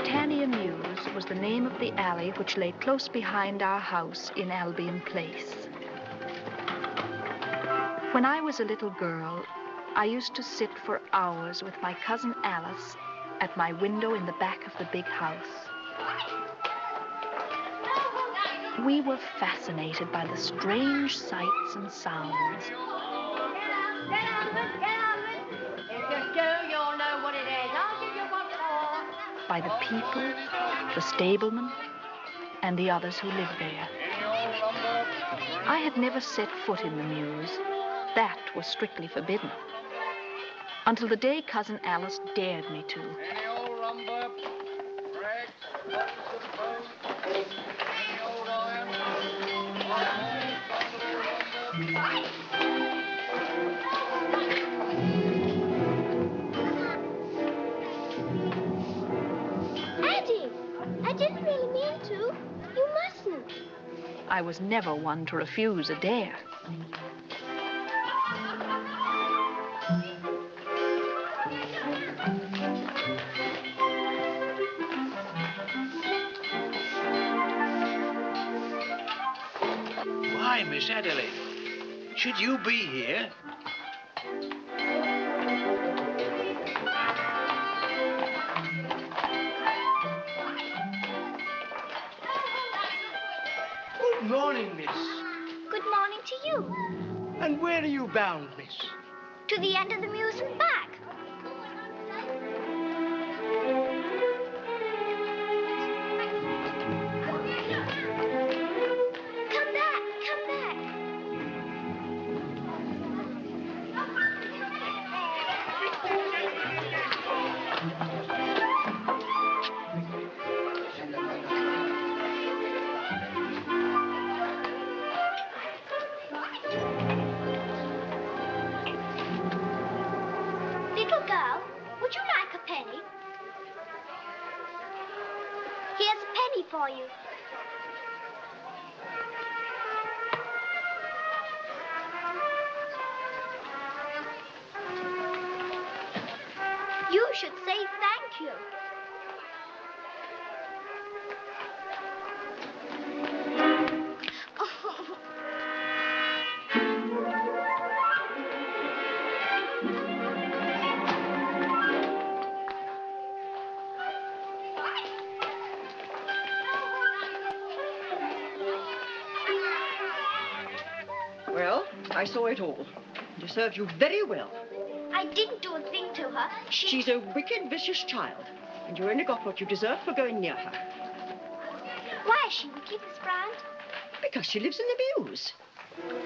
Britannia Mews was the name of the alley which lay close behind our house in Albion Place. When I was a little girl, I used to sit for hours with my cousin Alice at my window in the back of the big house. We were fascinated by the strange sights and sounds. By the people, the stablemen, and the others who lived there. I had never set foot in the Mews. That was strictly forbidden. Until the day Cousin Alice dared me to. I didn't really mean to. You mustn't. I was never one to refuse a dare. Why, Miss Adelaide, should you be here? Good morning, miss. Good morning to you. And where are you bound, miss? To the end of the Mews and back. Come back, come back. Little girl, would you like a penny? Here's a penny for you. You should say thank you. Well, I saw it all. It served you very well. I didn't do a thing to her. She's a wicked, vicious child, and you only got what you deserved for going near her. Why is she wicked, Miss Bryant? Because she lives in the Mews.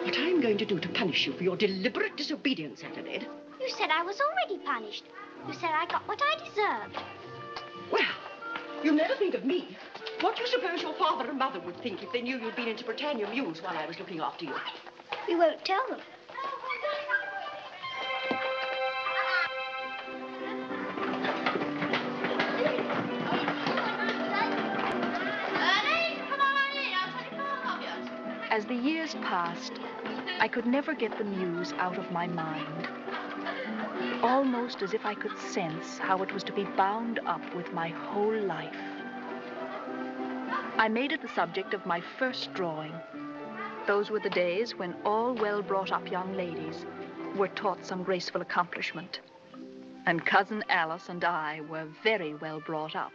What I'm going to do to punish you for your deliberate disobedience, Adelaide. You said I was already punished. You said I got what I deserved. Well, you never think of me. What do you suppose your father and mother would think if they knew you'd been into Britannia Mews while I was looking after you? We won't tell them. As the years passed, I could never get the Mews out of my mind. Almost as if I could sense how it was to be bound up with my whole life. I made it the subject of my first drawing. Those were the days when all well-brought-up young ladies were taught some graceful accomplishment. And Cousin Alice and I were very well brought up.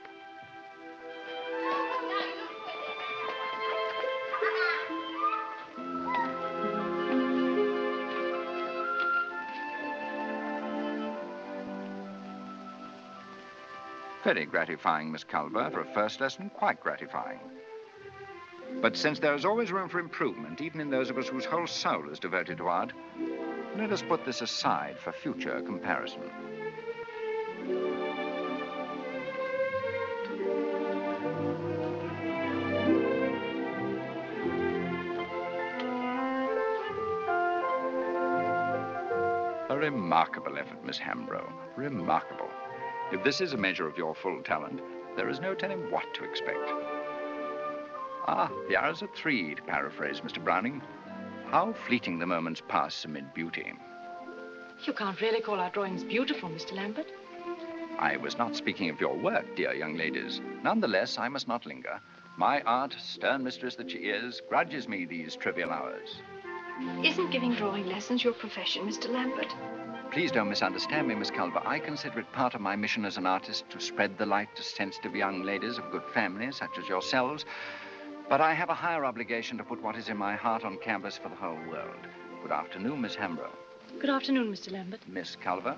Very gratifying, Miss Culver, for a first lesson, quite gratifying. But since there is always room for improvement, even in those of us whose whole soul is devoted to art, let us put this aside for future comparison. A remarkable effort, Miss Hambro. Remarkable. If this is a measure of your full talent, there is no telling what to expect. Ah, the hours are 3, to paraphrase Mr. Browning. How fleeting the moments pass amid beauty. You can't really call our drawings beautiful, Mr. Lambert. I was not speaking of your work, dear young ladies. Nonetheless, I must not linger. My aunt, stern mistress that she is, grudges me these trivial hours. Isn't giving drawing lessons your profession, Mr. Lambert? Please don't misunderstand me, Miss Culver. I consider it part of my mission as an artist to spread the light to sensitive young ladies of good family, such as yourselves. But I have a higher obligation to put what is in my heart on canvas for the whole world. Good afternoon, Miss Hambro. Good afternoon, Mr. Lambert. Miss Culver.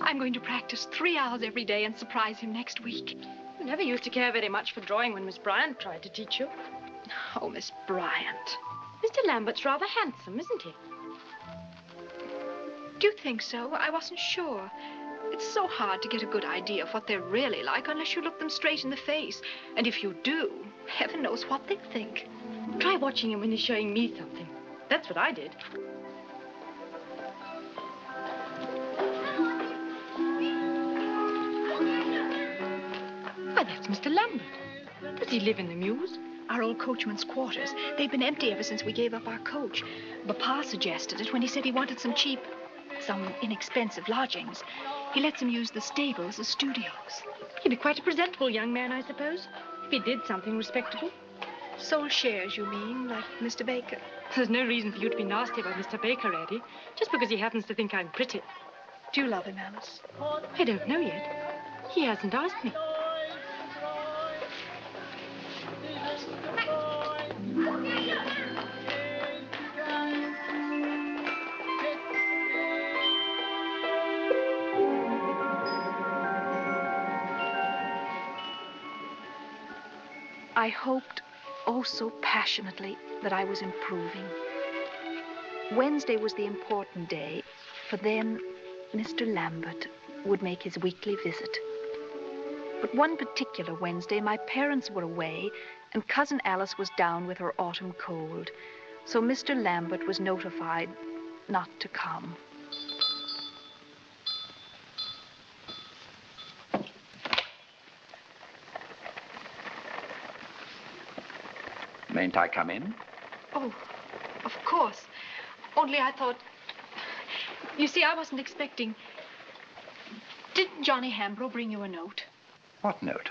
I'm going to practice 3 hours every day and surprise him next week. You never used to care very much for drawing when Miss Bryant tried to teach you. Oh, Miss Bryant. Mr. Lambert's rather handsome, isn't he? Do you think so? I wasn't sure. It's so hard to get a good idea of what they're really like unless you look them straight in the face. And if you do, heaven knows what they think. Try watching him when he's showing me something. That's what I did. Why, that's Mr. Lambert. Does he live in the Mews? Our old coachman's quarters. They've been empty ever since we gave up our coach. Papa suggested it when he said he wanted some inexpensive lodgings. He lets him use the stables as studios. He'd be quite a presentable young man, I suppose, if he did something respectable. Sold shares, you mean, like Mr. Baker? There's no reason for you to be nasty about Mr. Baker, Eddie, just because he happens to think I'm pretty. Do you love him, Alice? I don't know yet. He hasn't asked me. I hoped, oh so passionately, that I was improving. Wednesday was the important day, for then Mr. Lambert would make his weekly visit. But one particular Wednesday, my parents were away, and Cousin Alice was down with her autumn cold, so Mr. Lambert was notified not to come. Mayn't I come in? Oh, of course. Only I thought... You see, I wasn't expecting... Didn't Johnny Hambro bring you a note? What note?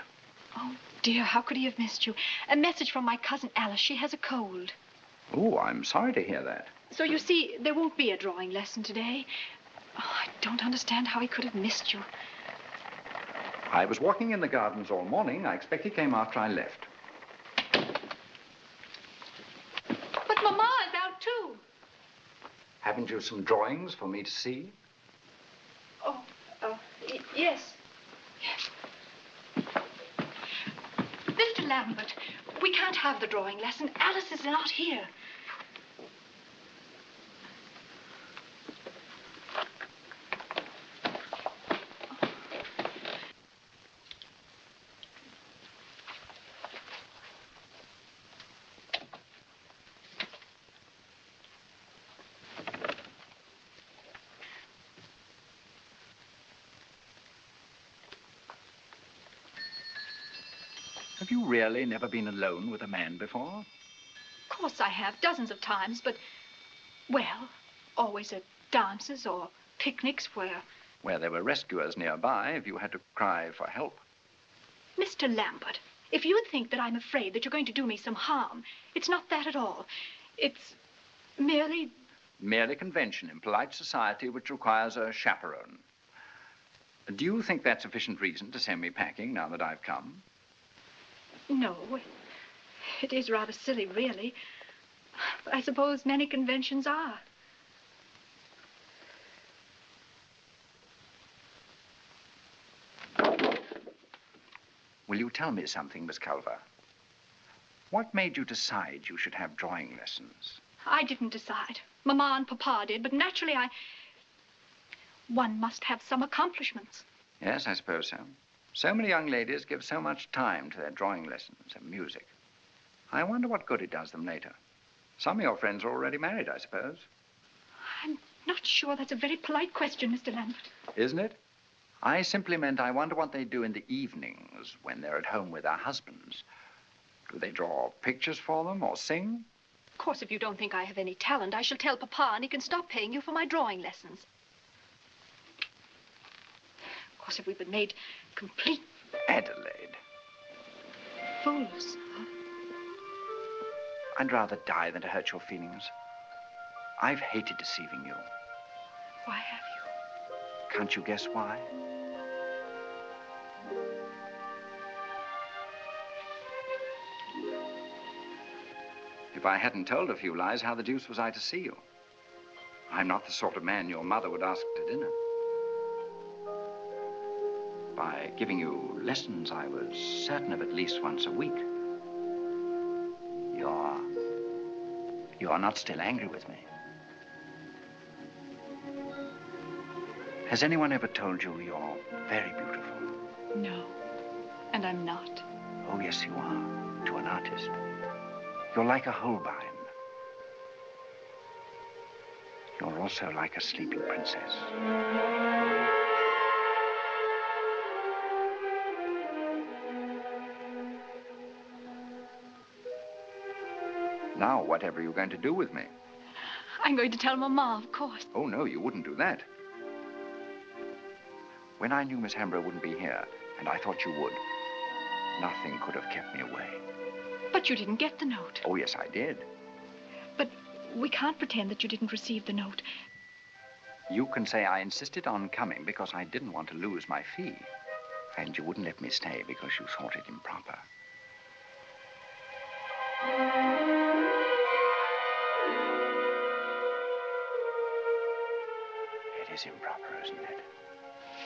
Oh, dear, how could he have missed you? A message from my cousin Alice. She has a cold. Oh, I'm sorry to hear that. So you see, there won't be a drawing lesson today. Oh, I don't understand how he could have missed you. I was walking in the gardens all morning. I expect he came after I left. But Mama is out too. Haven't you some drawings for me to see? Oh, yes. Yes. Mr. Lambert, we can't have the drawing lesson. Alice is not here. Have you really never been alone with a man before? Of course I have, dozens of times, but, well, always at dances or picnics Where there were rescuers nearby if you had to cry for help. Mr. Lambert, if you think that I'm afraid that you're going to do me some harm, it's not that at all. It's merely... Merely convention in polite society which requires a chaperone. Do you think that's sufficient reason to send me packing now that I've come? No, it is rather silly, really. But I suppose many conventions are. Will you tell me something, Miss Culver? What made you decide you should have drawing lessons? I didn't decide. Mama and Papa did, but naturally one must have some accomplishments. Yes, I suppose so. So many young ladies give so much time to their drawing lessons and music. I wonder what good it does them later. Some of your friends are already married, I suppose. I'm not sure that's a very polite question, Mr. Lambert. Isn't it? I simply meant I wonder what they do in the evenings when they're at home with their husbands. Do they draw pictures for them or sing? Of course, if you don't think I have any talent, I shall tell Papa and he can stop paying you for my drawing lessons. Of course, if we've been made complete Adelaide, fools. I'd rather die than to hurt your feelings. I've hated deceiving you. Why have you? Can't you guess why? If I hadn't told a few lies, how the deuce was I to see you? I'm not the sort of man your mother would ask to dinner. By giving you lessons, I was certain of at least once a week. You're not still angry with me. Has anyone ever told you you're very beautiful? No, and I'm not. Oh, yes, you are, to an artist. You're like a Holbein. You're also like a sleeping princess. Now, whatever are you going to do with me? I'm going to tell Mama, of course. Oh, no, you wouldn't do that. When I knew Miss Hambro wouldn't be here, and I thought you would, nothing could have kept me away. But you didn't get the note. Oh, yes, I did. But we can't pretend that you didn't receive the note. You can say I insisted on coming because I didn't want to lose my fee. And you wouldn't let me stay because you thought it improper. It is improper, isn't it?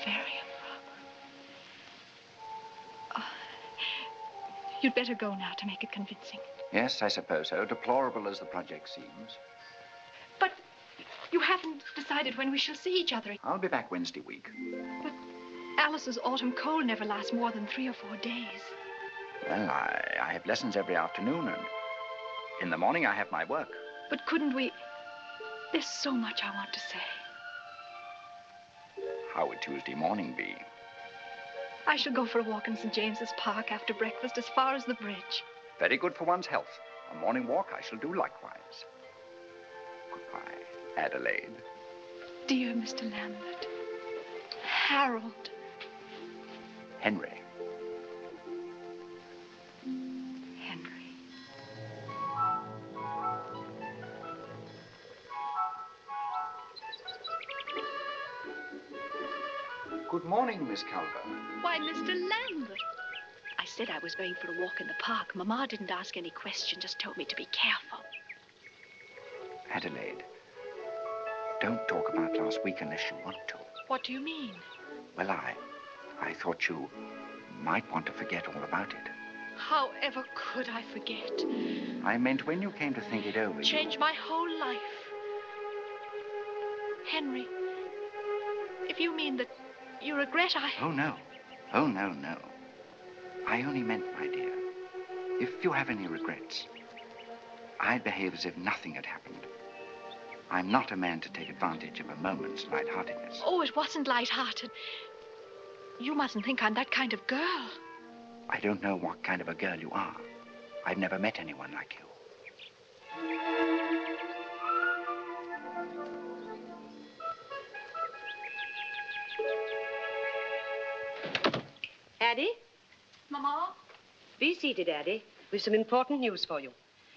Very improper. You'd better go now to make it convincing. Yes, I suppose so, deplorable as the project seems. But you haven't decided when we shall see each other. I'll be back Wednesday week. But Alice's autumn cold never lasts more than 3 or 4 days. Well, I have lessons every afternoon, and in the morning I have my work. But couldn't we... There's so much I want to say. How would Tuesday morning be? I shall go for a walk in St. James's Park after breakfast as far as the bridge. Very good for one's health. A morning walk I shall do likewise. Goodbye, Adelaide. Dear Mr. Lambert. Harold. Henry. Henry. Good morning, Miss Culver. Why, Mr. Lambert. I said I was going for a walk in the park. Mama didn't ask any questions, just told me to be careful. Adelaide, don't talk about last week unless you want to. What do you mean? Well, I thought you might want to forget all about it. However could I forget? I meant when you came to think it over. Change my whole life. Henry, if you mean that you regret Oh, no. Oh, no, no. I only meant, my dear, if you have any regrets, I'd behave as if nothing had happened. I'm not a man to take advantage of a moment's lightheartedness. Oh, it wasn't lighthearted. You mustn't think I'm that kind of girl. I don't know what kind of a girl you are. I've never met anyone like you. Addie? Mama? Be seated, Addie. We've some important news for you.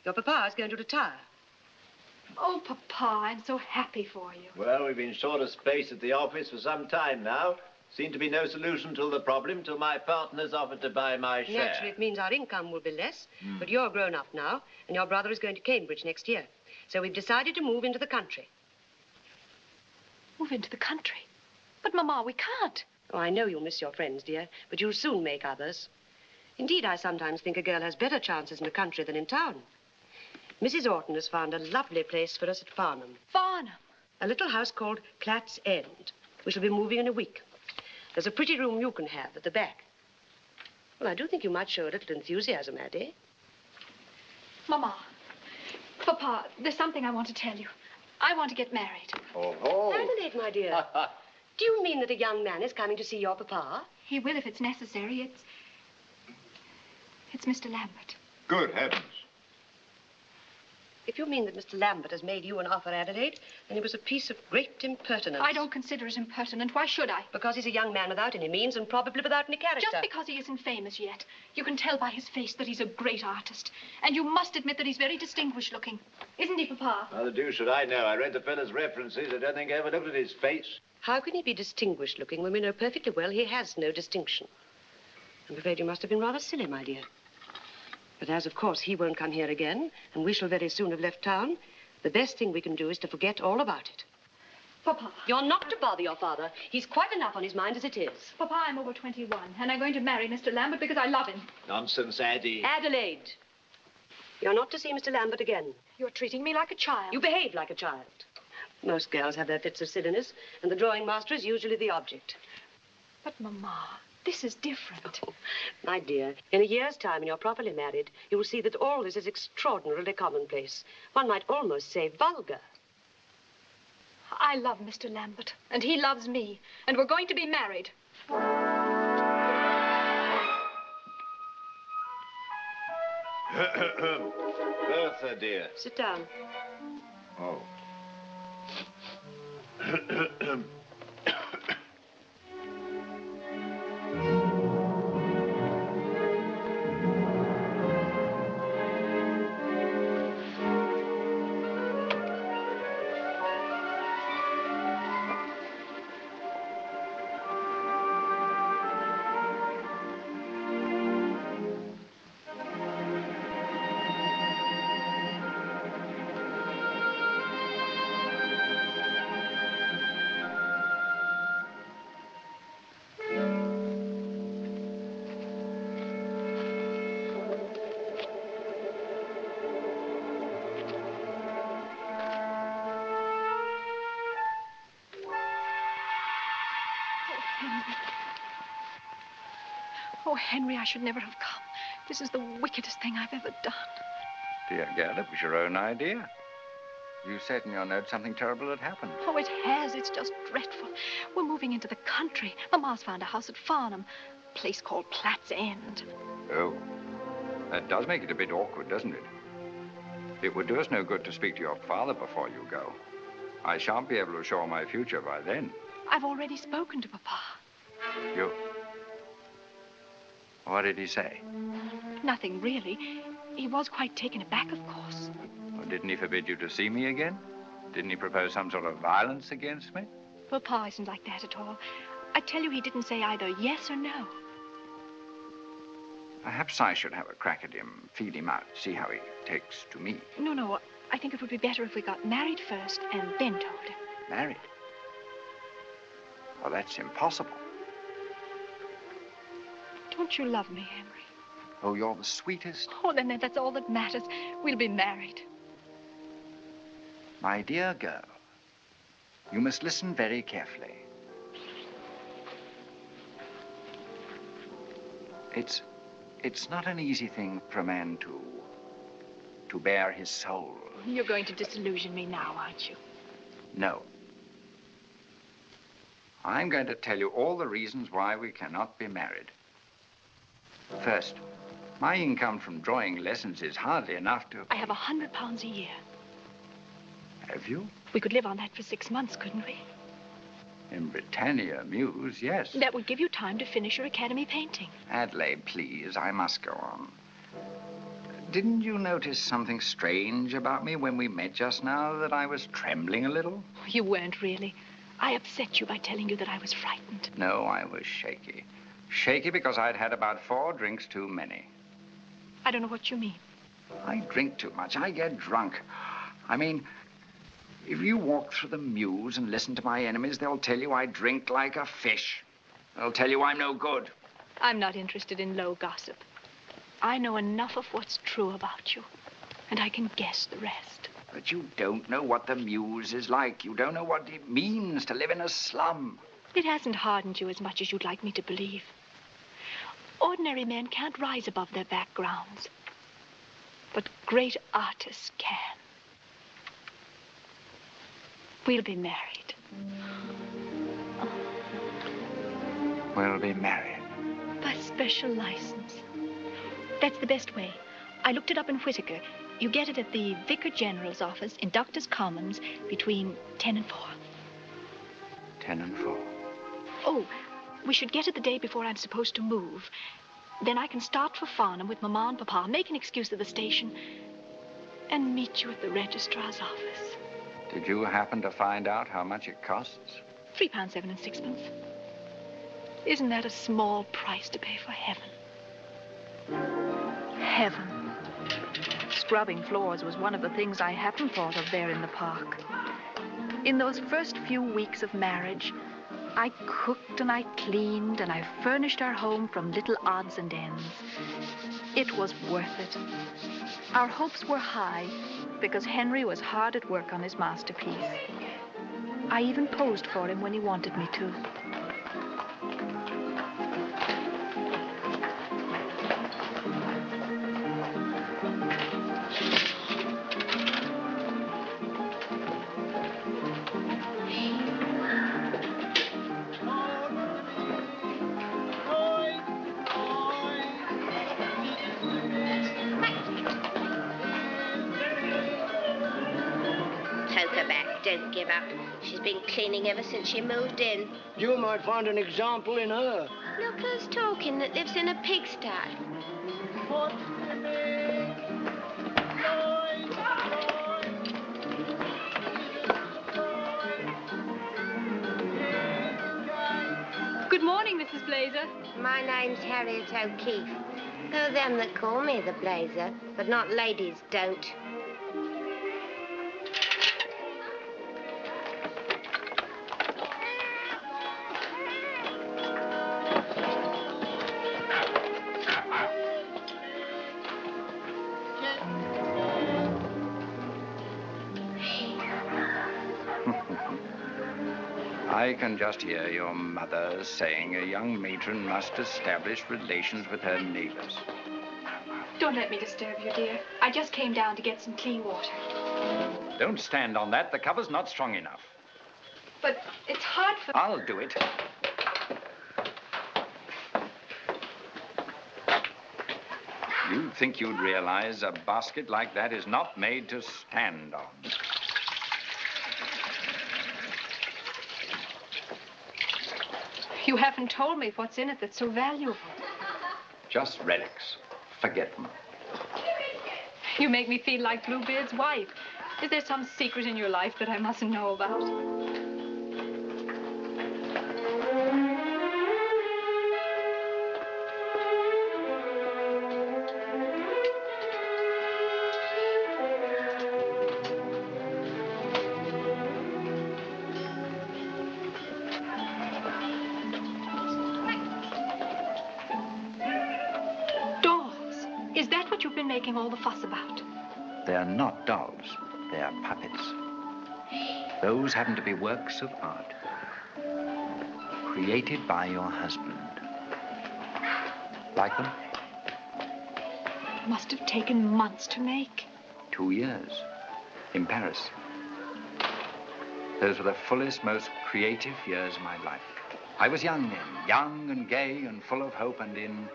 Your papa's going to retire. Oh, Papa, I'm so happy for you. Well, we've been short of space at the office for some time now. Seemed to be no solution to the problem till my partners offered to buy my share. Naturally, it means our income will be less, but you're grown up now, and your brother is going to Cambridge next year. So we've decided to move into the country. Move into the country? But, Mama, we can't. Oh, I know you'll miss your friends, dear, but you'll soon make others. Indeed, I sometimes think a girl has better chances in the country than in town. Mrs. Orton has found a lovely place for us at Farnham. Farnham? A little house called Clatt's End. We shall be moving in a week. There's a pretty room you can have at the back. Well, I do think you might show a little enthusiasm, Addie. Mama, Papa, there's something I want to tell you. I want to get married. Oh. Adelaide, my dear. Do you mean that a young man is coming to see your papa? He will if it's necessary. It's Mr. Lambert. Good heavens. If you mean that Mr. Lambert has made you an offer, Adelaide, then it was a piece of great impertinence. I don't consider it impertinent. Why should I? Because he's a young man without any means and probably without any character. Just because he isn't famous yet. You can tell by his face that he's a great artist. And you must admit that he's very distinguished looking. Isn't he, Papa? How the deuce should I know? I read the fellow's references. I don't think I ever looked at his face. How can he be distinguished looking when we know perfectly well he has no distinction? I'm afraid you must have been rather silly, my dear. But as, of course, he won't come here again, and we shall very soon have left town, the best thing we can do is to forget all about it. Papa. You're not to bother your father. He's quite enough on his mind as it is. Papa, I'm over 21, and I'm going to marry Mr. Lambert because I love him. Nonsense, Addie. Adelaide, you're not to see Mr. Lambert again. You're treating me like a child. You behave like a child. Most girls have their fits of silliness, and the drawing master is usually the object. But, Mama, this is different. Oh, my dear, in a year's time, when you're properly married, you will see that all this is extraordinarily commonplace. One might almost say vulgar. I love Mr. Lambert, and he loves me, and we're going to be married. Bertha, dear. Sit down. Oh. Oh, Henry, I should never have come. This is the wickedest thing I've ever done. Dear girl, it was your own idea. You said in your note something terrible had happened. Oh, it has. It's just dreadful. We're moving into the country. Mama's found a house at Farnham, a place called Platt's End. Oh, that does make it a bit awkward, doesn't it? It would do us no good to speak to your father before you go. I shan't be able to assure my future by then. I've already spoken to Papa. You? What did he say? Nothing, really. He was quite taken aback, of course. Well, didn't he forbid you to see me again? Didn't he propose some sort of violence against me? Papa isn't like that at all. I tell you, he didn't say either yes or no. Perhaps I should have a crack at him, feel him out, see how he takes to me. No. I think it would be better if we got married first and then told him. Married? Well, that's impossible. Don't you love me, Henry? Oh, you're the sweetest. Oh, then that's all that matters. We'll be married. My dear girl, you must listen very carefully. It's not an easy thing for a man to bear his soul. You're going to disillusion me now, aren't you? No. I'm going to tell you all the reasons why we cannot be married. First, my income from drawing lessons is hardly enough to... I have £100 a year. Have you? We could live on that for 6 months, couldn't we? In Britannia, Mews, yes. That would give you time to finish your academy painting. Adelaide, please, I must go on. Didn't you notice something strange about me when we met just now, that I was trembling a little? You weren't really. I upset you by telling you that I was frightened. No, I was shaky. Shaky because I'd had about 4 drinks too many. I don't know what you mean. I drink too much. I get drunk. I mean, if you walk through the Mews and listen to my enemies, they'll tell you I drink like a fish. They'll tell you I'm no good. I'm not interested in low gossip. I know enough of what's true about you, and I can guess the rest. But you don't know what the Mews is like. You don't know what it means to live in a slum. It hasn't hardened you as much as you'd like me to believe. Ordinary men can't rise above their backgrounds, but great artists can. We'll be married. We'll be married. By special license. That's the best way. I looked it up in Whittaker. You get it at the Vicar General's office in Doctors' Commons between 10 and 4. 10 and 4. Oh, we should get it the day before I'm supposed to move. Then I can start for Farnham with Mama and Papa, make an excuse at the station, and meet you at the registrar's office. Did you happen to find out how much it costs? £3, 7 and 6pence. Isn't that a small price to pay for heaven? Heaven. Scrubbing floors was one of the things I hadn't thought of there in the park. In those first few weeks of marriage, I cooked and I cleaned and I furnished our home from little odds and ends. It was worth it. Our hopes were high because Henry was hard at work on his masterpiece. I even posed for him when he wanted me to. Don't give up. She's been cleaning ever since she moved in. You might find an example in her. Look who's talking that lives in a pigsty. Good morning, Mrs. Blazer. My name's Harriet O'Keefe. There are them that call me the Blazer, but not ladies don't. I can just hear your mother saying a young matron must establish relations with her neighbors. Don't let me disturb you, dear. I just came down to get some clean water. Don't stand on that. The cover's not strong enough. But it's hard for... I'll do it. You think you'd realize a basket like that is not made to stand on. You haven't told me what's in it that's so valuable. Just relics. Forget them. You make me feel like Bluebeard's wife. Is there some secret in your life that I mustn't know about? Making all the fuss about. They're not dolls. They're puppets. Those happen to be works of art. Created by your husband. Like them? Must have taken months to make. 2 years. In Paris. Those were the fullest, most creative years of my life. I was young then. Young and gay and full of hope and in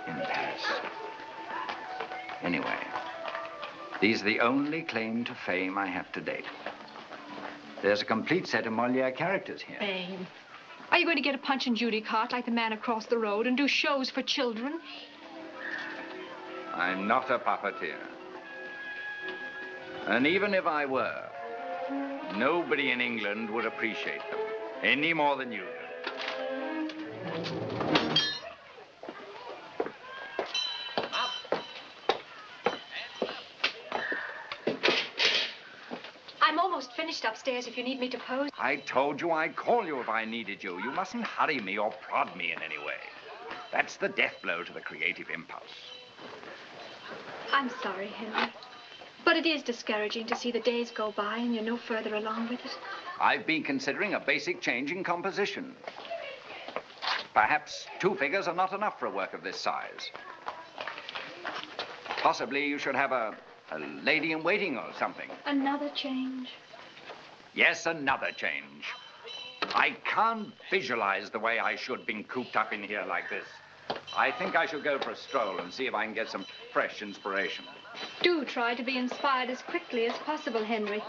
Paris. Anyway, these are the only claim to fame I have to date. There's a complete set of Moliere characters here. Fame. Are you going to get a Punch and Judy cart like the man across the road and do shows for children? I'm not a puppeteer. And even if I were, nobody in England would appreciate them any more than you do. Finished upstairs if you need me to pose. I told you I'd call you if I needed you. You mustn't hurry me or prod me in any way. That's the death blow to the creative impulse. I'm sorry, Henry. But it is discouraging to see the days go by and you're no further along with it. I've been considering a basic change in composition. Perhaps 2 figures are not enough for a work of this size. Possibly you should have a lady-in-waiting or something. Another change? Yes, another change. I can't visualize the way I should being cooped up in here like this. I think I shall go for a stroll and see if I can get some fresh inspiration. Do try to be inspired as quickly as possible, Henry.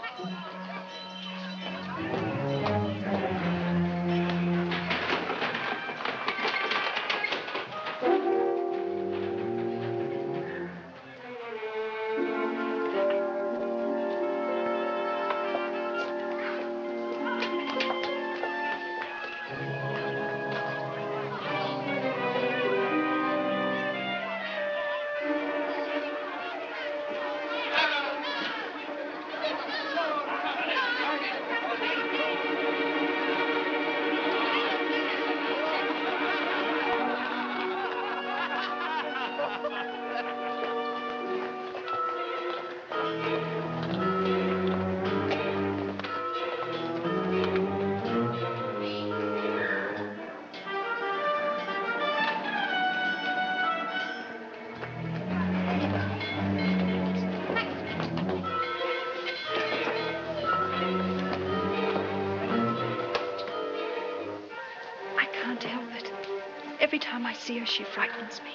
Every time I see her, she frightens me.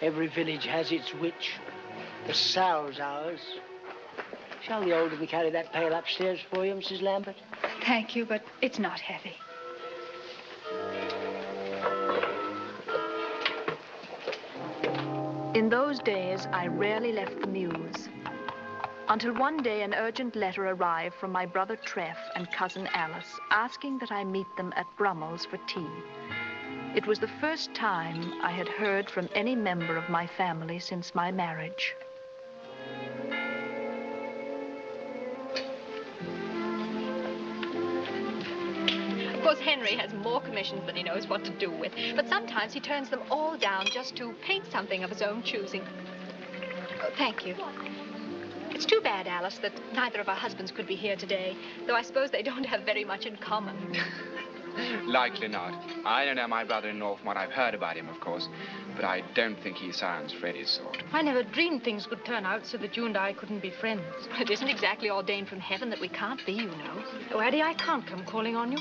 Every village has its witch. The Sal's ours. Shall the old one carry that pail upstairs for you, Mrs. Lambert? Thank you, but it's not heavy. In those days, I rarely left the Mews. Until one day an urgent letter arrived from my brother Treff and cousin Alice, asking that I meet them at Brummell's for tea. It was the first time I had heard from any member of my family since my marriage. Of course, Henry has more commissions than he knows what to do with, but sometimes he turns them all down just to paint something of his own choosing. Oh, thank you. It's too bad, Alice, that neither of our husbands could be here today, though I suppose they don't have very much in common. Likely not. I don't know my brother-in-law from what I've heard about him, of course, but I don't think he sounds Freddie's sort. I never dreamed things could turn out so that you and I couldn't be friends. It isn't exactly ordained from heaven that we can't be, you know. Oh, Addie, I can't come calling on you.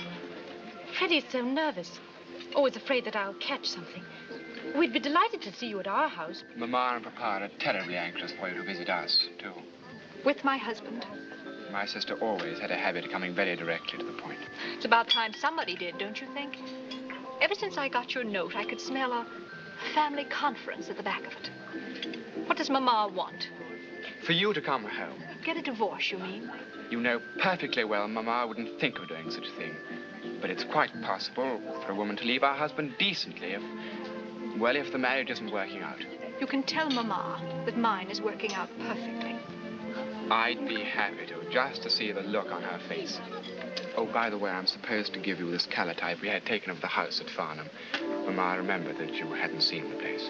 Freddie's so nervous. Always afraid that I'll catch something. We'd be delighted to see you at our house. Mama and Papa are terribly anxious for you to visit us, too. With my husband. My sister always had a habit of coming very directly to the point. It's about time somebody did, don't you think? Ever since I got your note, I could smell a family conference at the back of it. What does Mama want? For you to come home. Get a divorce, you mean? You know perfectly well Mama wouldn't think of doing such a thing. But it's quite possible for a woman to leave her husband decently if the marriage isn't working out. You can tell Mama that mine is working out perfectly. I'd be happy to, just to see the look on her face. Oh, by the way, I'm supposed to give you this calotype we had taken of the house at Farnham. Mama remembered that you hadn't seen the place.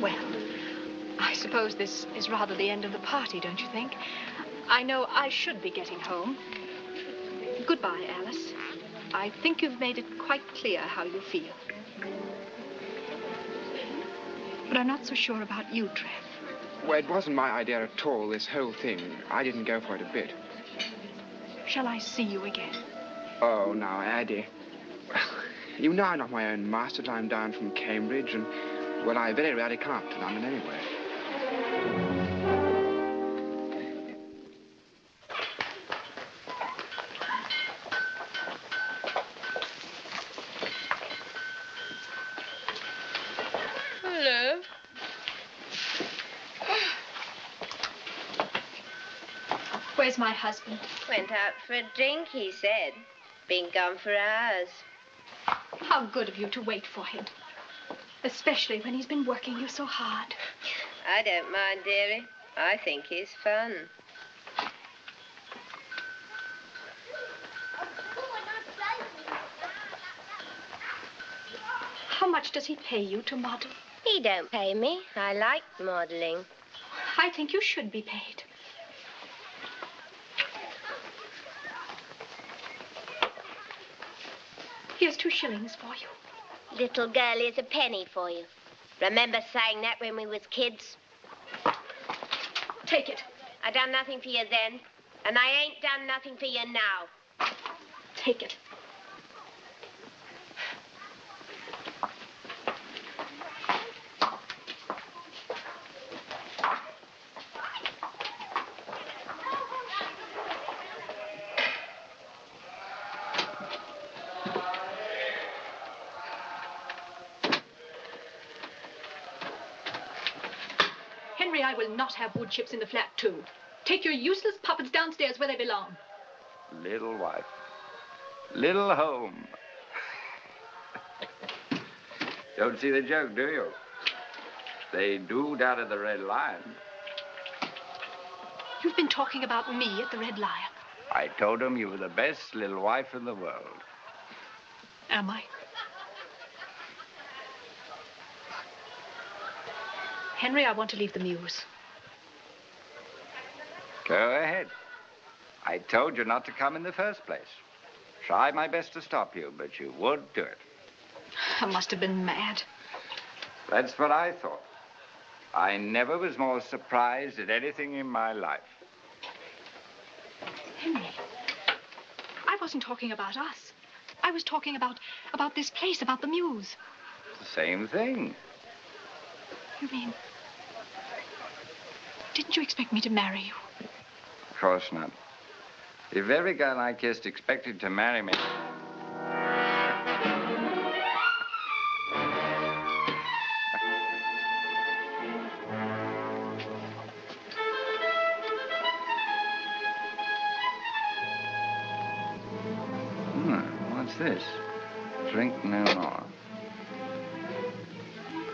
Well, I suppose this is rather the end of the party, don't you think? I know I should be getting home. Goodbye, Alice. I think you've made it quite clear how you feel. But I'm not so sure about you, Trev. Well, it wasn't my idea at all, this whole thing. I didn't go for it a bit. Shall I see you again? Oh, now, Addie. You know I'm not my own master till I'm down from Cambridge, and, well, I very rarely come up to London anyway. Where's my husband? Went out for a drink, he said. Been gone for hours. How good of you to wait for him. Especially when he's been working you so hard. I don't mind, dearie. I think he's fun. How much does he pay you to model? He don't pay me. I like modeling. I think you should be paid. Here's 2 shillings for you. Little girl, here's a penny for you. Remember saying that when we was kids? Take it. I done nothing for you then, and I ain't done nothing for you now. Take it. Henry, I will not have wood chips in the flat, too. Take your useless puppets downstairs where they belong. Little wife. Little home. Don't see the joke, do you? They do down at the Red Lion. You've been talking about me at the Red Lion. I told them you were the best little wife in the world. Am I? Henry, I want to leave the Mews. Go ahead. I told you not to come in the first place. Tried my best to stop you, but you would do it. I must have been mad. That's what I thought. I never was more surprised at anything in my life. Henry, I wasn't talking about us. I was talking about this place, about the Mews. The same thing. You mean, didn't you expect me to marry you? Of course not. If every girl I kissed expected to marry me... What's this? Drink no more.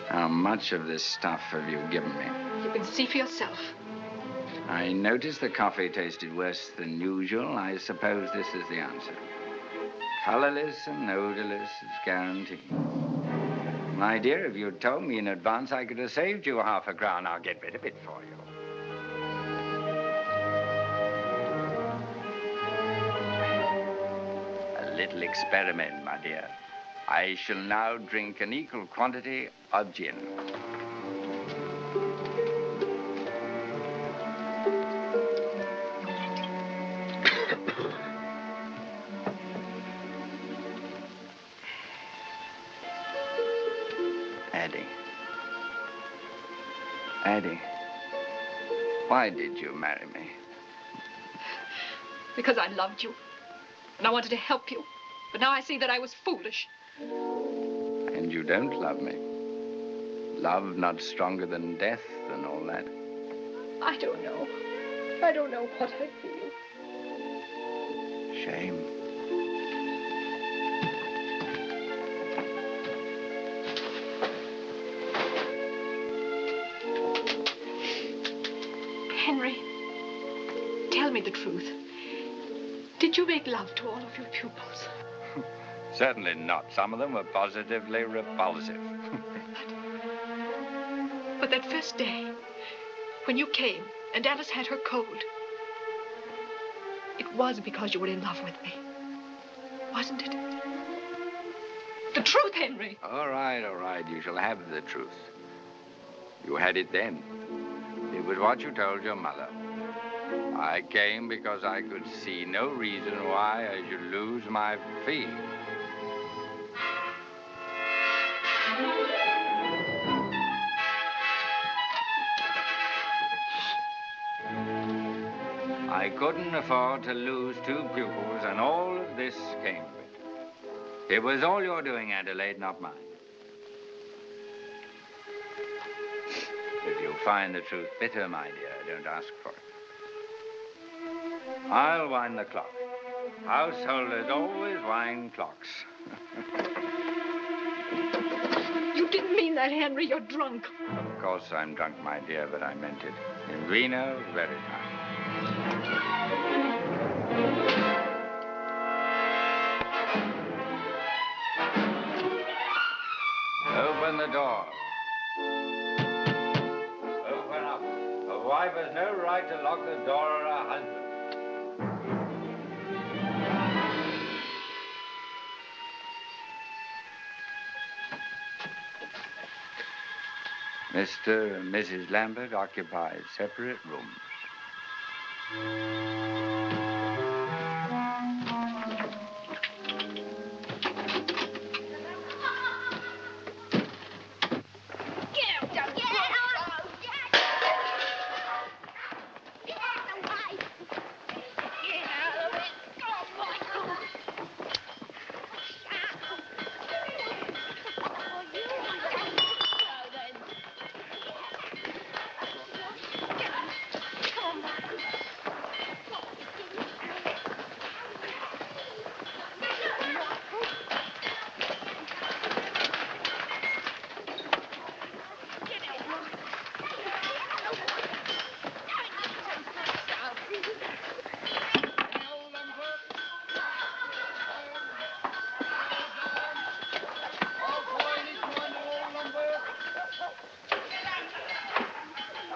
How much of this stuff have you given me? You can see for yourself. I noticed the coffee tasted worse than usual. I suppose this is the answer. Colorless and odorless is guaranteed. My dear, if you'd told me in advance, I could have saved you half a crown. I'll get rid of it for you. A little experiment, my dear. I shall now drink an equal quantity of gin. Addie, why did you marry me? Because I loved you, and I wanted to help you. But now I see that I was foolish. And you don't love me? Love not stronger than death and all that? I don't know. I don't know what I feel. Shame. Henry, tell me the truth. Did you make love to all of your pupils? Certainly not. Some of them were positively repulsive. But that first day, when you came and Alice had her cold, it was because you were in love with me. Wasn't it? The truth, Henry. All right, all right. You shall have the truth. You had it then. It was what you told your mother. I came because I could see no reason why I should lose my fee. I couldn't afford to lose 2 pupils, and all of this came of it. It was all your doing, Adelaide, not mine. If you find the truth bitter, my dear, don't ask for it. I'll wind the clock. Householders always wind clocks. You didn't mean that, Henry. You're drunk. Of course I'm drunk, my dear, but I meant it. In vino veritas. Open the door. Open up. A wife has no right to lock the door of her husband. Mr. and Mrs. Lambert occupy separate rooms.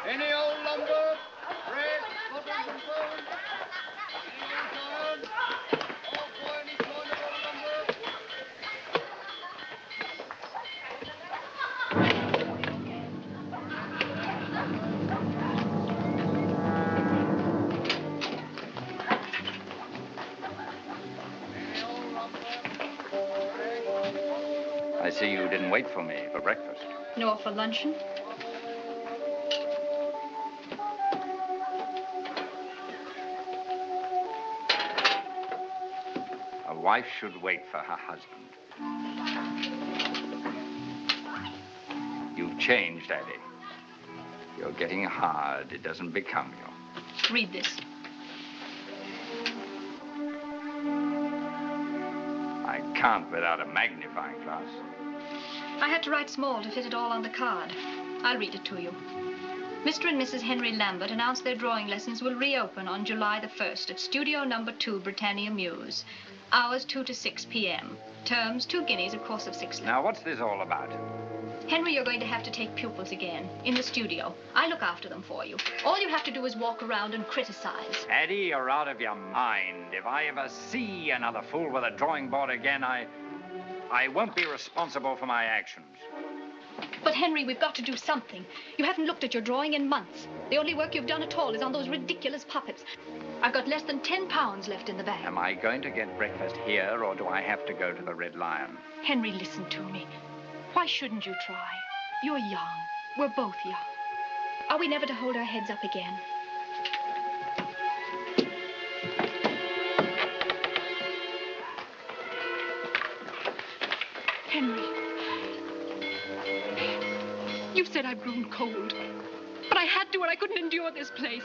Any old lumber, bread, butter and bone. Any old iron, all for any kind of old lumber. I see you didn't wait for me for breakfast. Nor for luncheon. A wife should wait for her husband. You've changed, Addie. You're getting hard. It doesn't become you. Read this. I can't without a magnifying glass. I had to write small to fit it all on the card. I'll read it to you. Mr. and Mrs. Henry Lambert announced their drawing lessons will reopen on July the 1st at Studio Number 2, Britannia, Mews. Hours 2 to 6 p.m. Terms, 2 guineas, a course of 6 lessons. Now, what's this all about? Henry, you're going to have to take pupils again, in the studio. I look after them for you. All you have to do is walk around and criticize. Addie, you're out of your mind. If I ever see another fool with a drawing board again, I won't be responsible for my actions. But, Henry, we've got to do something. You haven't looked at your drawing in months. The only work you've done at all is on those ridiculous puppets. I've got less than 10 pounds left in the bag. Am I going to get breakfast here, or do I have to go to the Red Lion? Henry, listen to me. Why shouldn't you try? You're young. We're both young. Are we never to hold our heads up again? Henry. You said I've grown cold. But I had to, or I couldn't endure this place.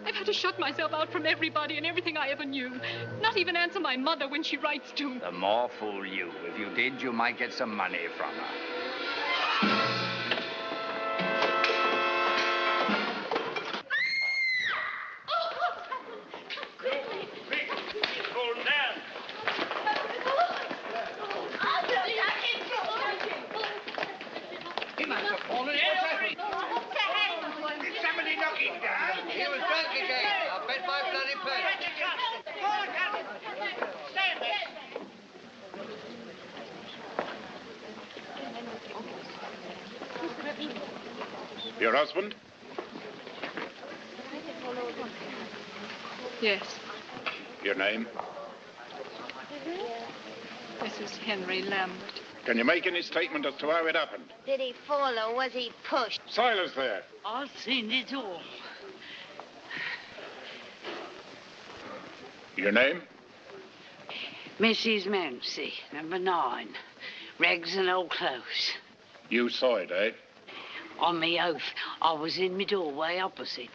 I've had to shut myself out from everybody and everything I ever knew. Not even answer my mother when she writes to me. The more fool you. If you did, you might get some money from her. Your husband? Yes. Your name? Mrs. Henry Lambert. Can you make any statement as to how it happened? Did he fall or was he pushed? Silence there. I've seen it all. Your name? Mrs. Mancy, number 9. Rags and old clothes. You saw it, eh? On me oath, I was in my doorway opposite.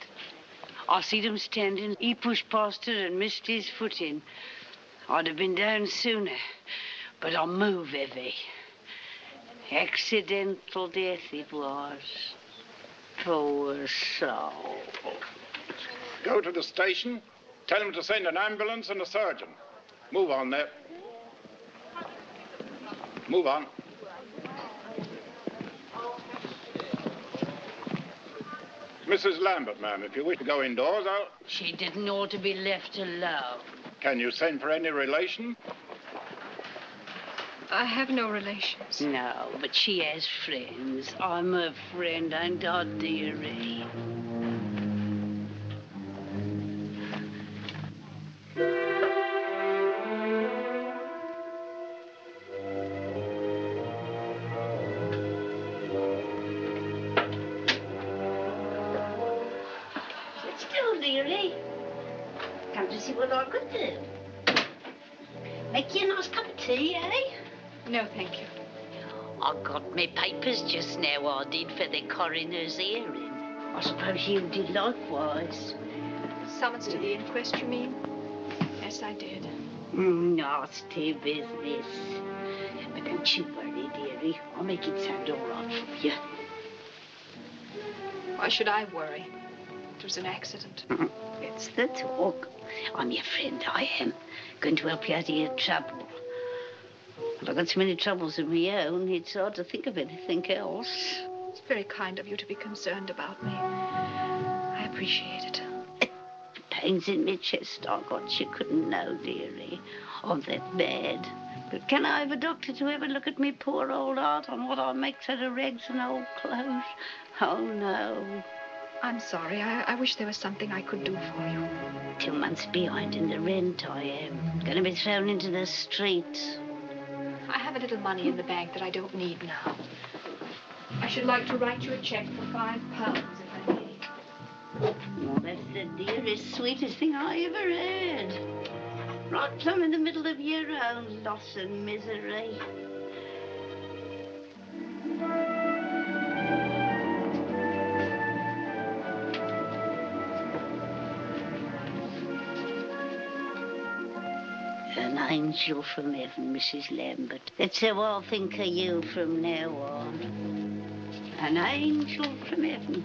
I see them standing. He pushed past her and missed his footing. I'd have been down sooner, but I move heavy. Accidental death it was. Poor soul. Go to the station. Tell them to send an ambulance and a surgeon. Move on there. Move on. Mrs. Lambert, ma'am, if you wish to go indoors, I'll... She didn't ought to be left alone. Can you send for any relation? I have no relations. No, but she has friends. I'm her friend, ain't I, dearie? dearie. Come to see what I could do. Make you a nice cup of tea, eh? No, thank you. I got me papers just now, I did, for the coroner's hearing. I suppose you did likewise. Summons to the inquest, you mean? Yes, I did. Nasty business. But don't you worry, dearie. I'll make it sound all right for you. Why should I worry? It was an accident. It's the talk. I'm your friend, I am. Going to help you out of your trouble. But I've got so many troubles of my own, it's hard to think of anything else. It's very kind of you to be concerned about me. I appreciate it. Pains in my chest I got you couldn't know, dearie. I'm that bad. But can I have a doctor to ever look at me poor old heart on what I make out of rags and old clothes? Oh, no. I'm sorry. I wish there was something I could do for you. 2 months behind in the rent, I am. Going to be thrown into the street. I have a little money in the bank that I don't need now. I should like to write you a check for £5 if I may. Well, that's the dearest, sweetest thing I ever heard. Right plumb in the middle of your own loss and misery. An angel from heaven, Mrs. Lambert. That's how I'll think of you from now on. An angel from heaven.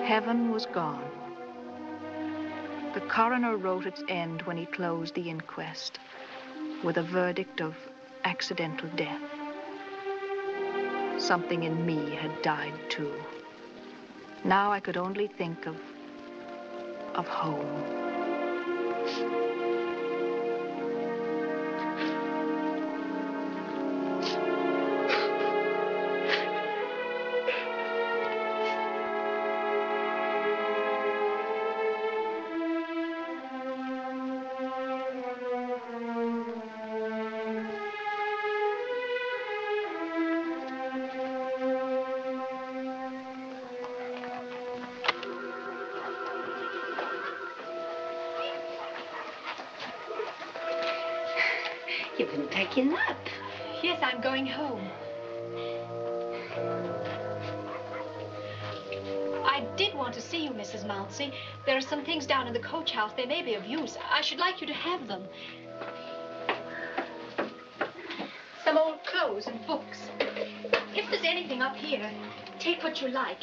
Heaven was gone. The coroner wrote its end when he closed the inquest with a verdict of accidental death. Something in me had died too. Now I could only think of home. You've been taking up. Yes, I'm going home. I did want to see you, Mrs. Mountsie. There are some things down in the coach house. They may be of use. I should like you to have them. Some old clothes and books. If there's anything up here, take what you like.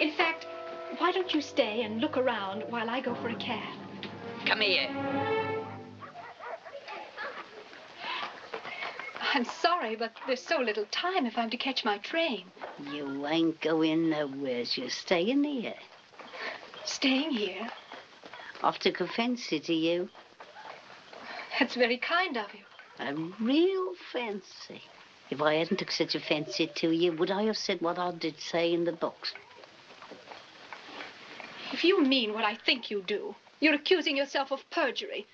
In fact, why don't you stay and look around while I go for a cab? Come here. I'm sorry, but there's so little time if I'm to catch my train. You ain't going nowhere. You're staying here. Staying here? I've took a fancy to you. That's very kind of you. A real fancy. If I hadn't took such a fancy to you, would I have said what I did say in the box? If you mean what I think you do, you're accusing yourself of perjury.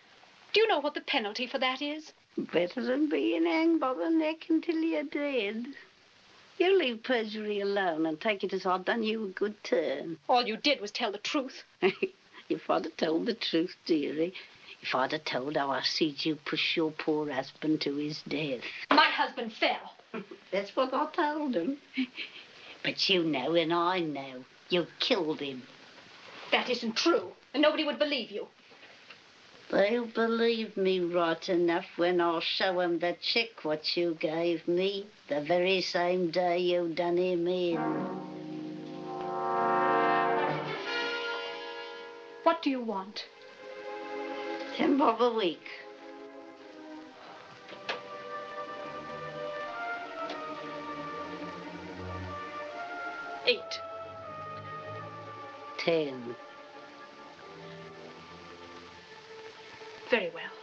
Do you know what the penalty for that is? Better than being hanged by the neck until you're dead. You leave perjury alone and take it as I've done you a good turn. All you did was tell the truth. If I'd have told the truth, dearie, if I'd have told how I seed you push your poor husband to his death. My husband fell. That's what I told him. But you know and I know. You killed him. That isn't true, and nobody would believe you. They'll believe me right enough when I'll show 'em the check what you gave me the very same day you done him in. What do you want? £10 a week. $8. 10. Very well.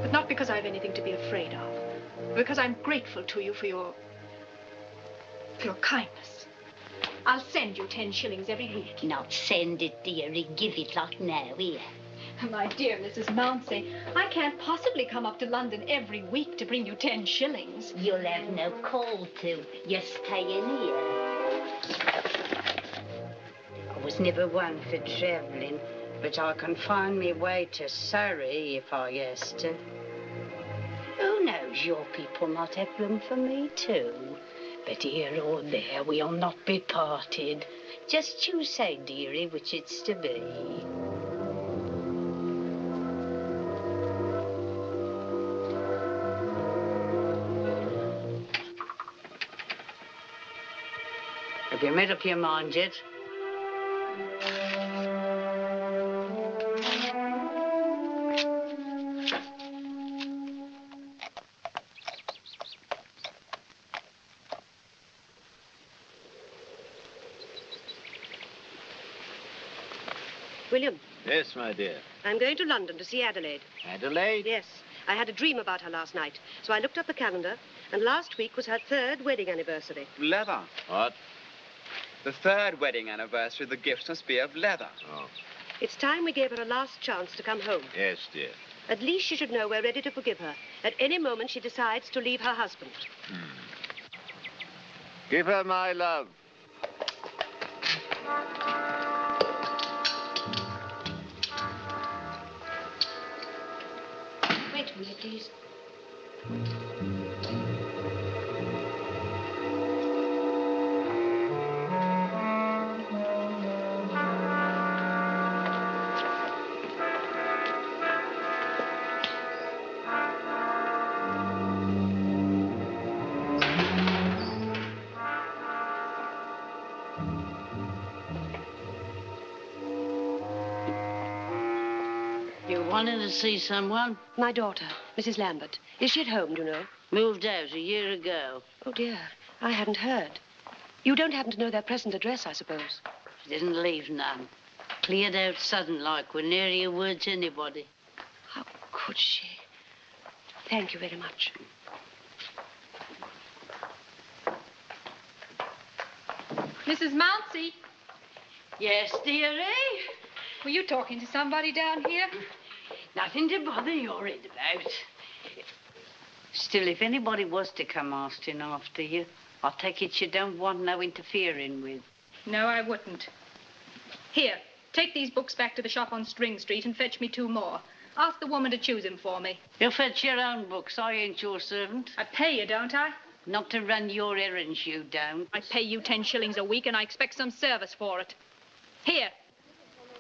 But not because I have anything to be afraid of. Because I'm grateful to you for your kindness. I'll send you 10 shillings every week. Not send it, dearie. Give it like now, here. My dear Mrs. Mounsey, I can't possibly come up to London every week to bring you 10 shillings. You'll have no call to. You're staying here. I was never one for travelling, but I can find me way to Surrey if I has to. Who knows, your people might have room for me too. But here or there, we'll not be parted. Just you say, dearie, which it's to be. Have you made up your mind yet? William. Yes, my dear. I'm going to London to see Adelaide. Adelaide? Yes. I had a dream about her last night, so I looked up the calendar, and last week was her 3rd wedding anniversary. Leather. What? The 3rd wedding anniversary, the gifts must be of leather. Oh. It's time we gave her a last chance to come home. Yes, dear. At least she should know we're ready to forgive her. At any moment she decides to leave her husband. Give her my love. Wait a minute, please. You wanted to see someone? My daughter, Mrs. Lambert. Is she at home, do you know? Moved out a year ago. Oh, dear. I hadn't heard. You don't happen to know their present address, I suppose? Didn't leave none. Cleared out sudden like, with nary a word to anybody. How could she? Thank you very much. Mrs. Mounsey, Yes, dearie? were you talking to somebody down here? Nothing to bother your head about. Still, if anybody was to come asking after you, I take it you don't want no interfering with. No, I wouldn't. Here, take these books back to the shop on String Street and fetch me 2 more. Ask the woman to choose them for me. You fetch your own books. I ain't your servant. I pay you, don't I? Not to run your errands, you don't. I pay you 10 shillings a week and I expect some service for it. Here.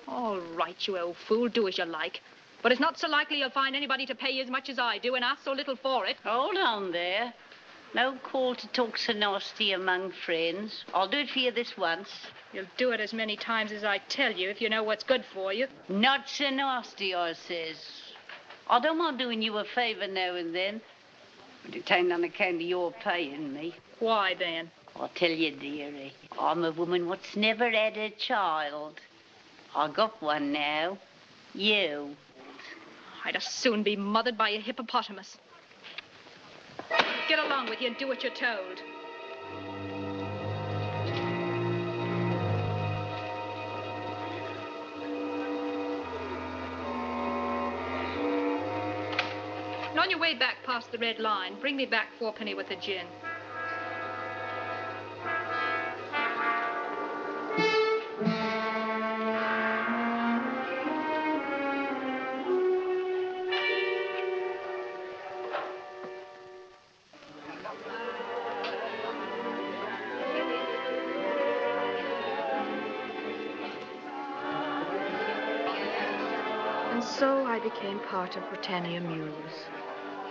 All right, you old fool, do as you like. But it's not so likely you'll find anybody to pay you as much as I do and ask so little for it. Hold on there. No call to talk so nasty among friends. I'll do it for you this once. You'll do it as many times as I tell you if you know what's good for you. Not so nasty, I says. I don't mind doing you a favour now and then, but it ain't on account of your paying me. Why, then? I'll tell you, dearie, I'm a woman what's never had a child. I got one now. You. I'd as soon be mothered by a hippopotamus. Get along with you and do what you're told. And on your way back past the red line, bring me back 4p with the gin. And so I became part of Britannia Mews.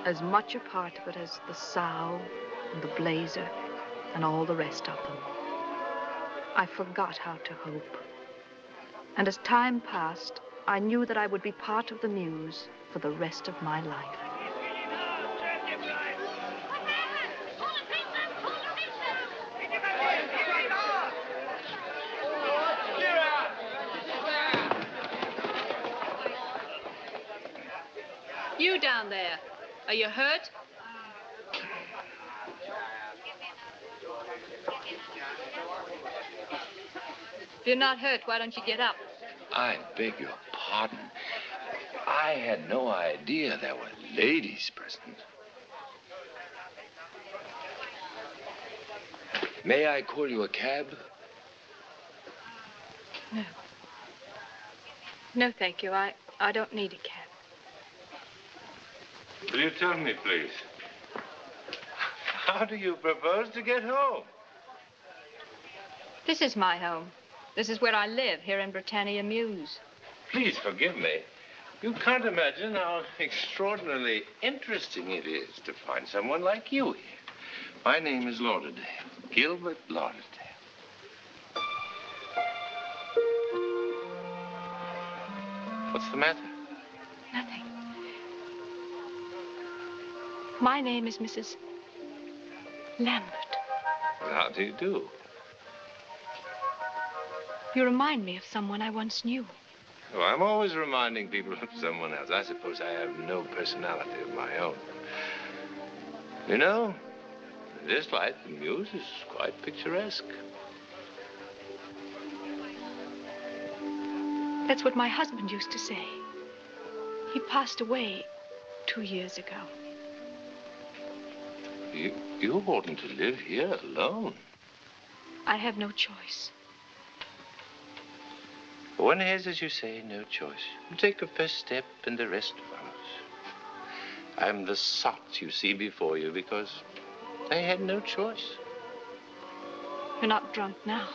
As much a part of it as the sow and the blazer and all the rest of them. I forgot how to hope. And as time passed, I knew that I would be part of the Mews for the rest of my life. You down there, are you hurt? If you're not hurt, why don't you get up? I beg your pardon. I had no idea there were ladies present. May I call you a cab? No. No, thank you. I don't need a cab. Will you tell me, please? How do you propose to get home? This is my home. This is where I live, here in Britannia, Mews. Please forgive me. You can't imagine how extraordinarily interesting it is to find someone like you here. My name is Lauderdale, Gilbert Lauderdale. What's the matter? Nothing. My name is Mrs. Lambert. How do you do? You remind me of someone I once knew. Oh, I'm always reminding people of someone else. I suppose I have no personality of my own. You know, this light in Mews is quite picturesque. That's what my husband used to say. He passed away 2 years ago. You oughtn't to live here alone. I have no choice. One has, as you say, no choice. You take a first step and the rest follows. I'm the sot you see before you because I had no choice. You're not drunk now.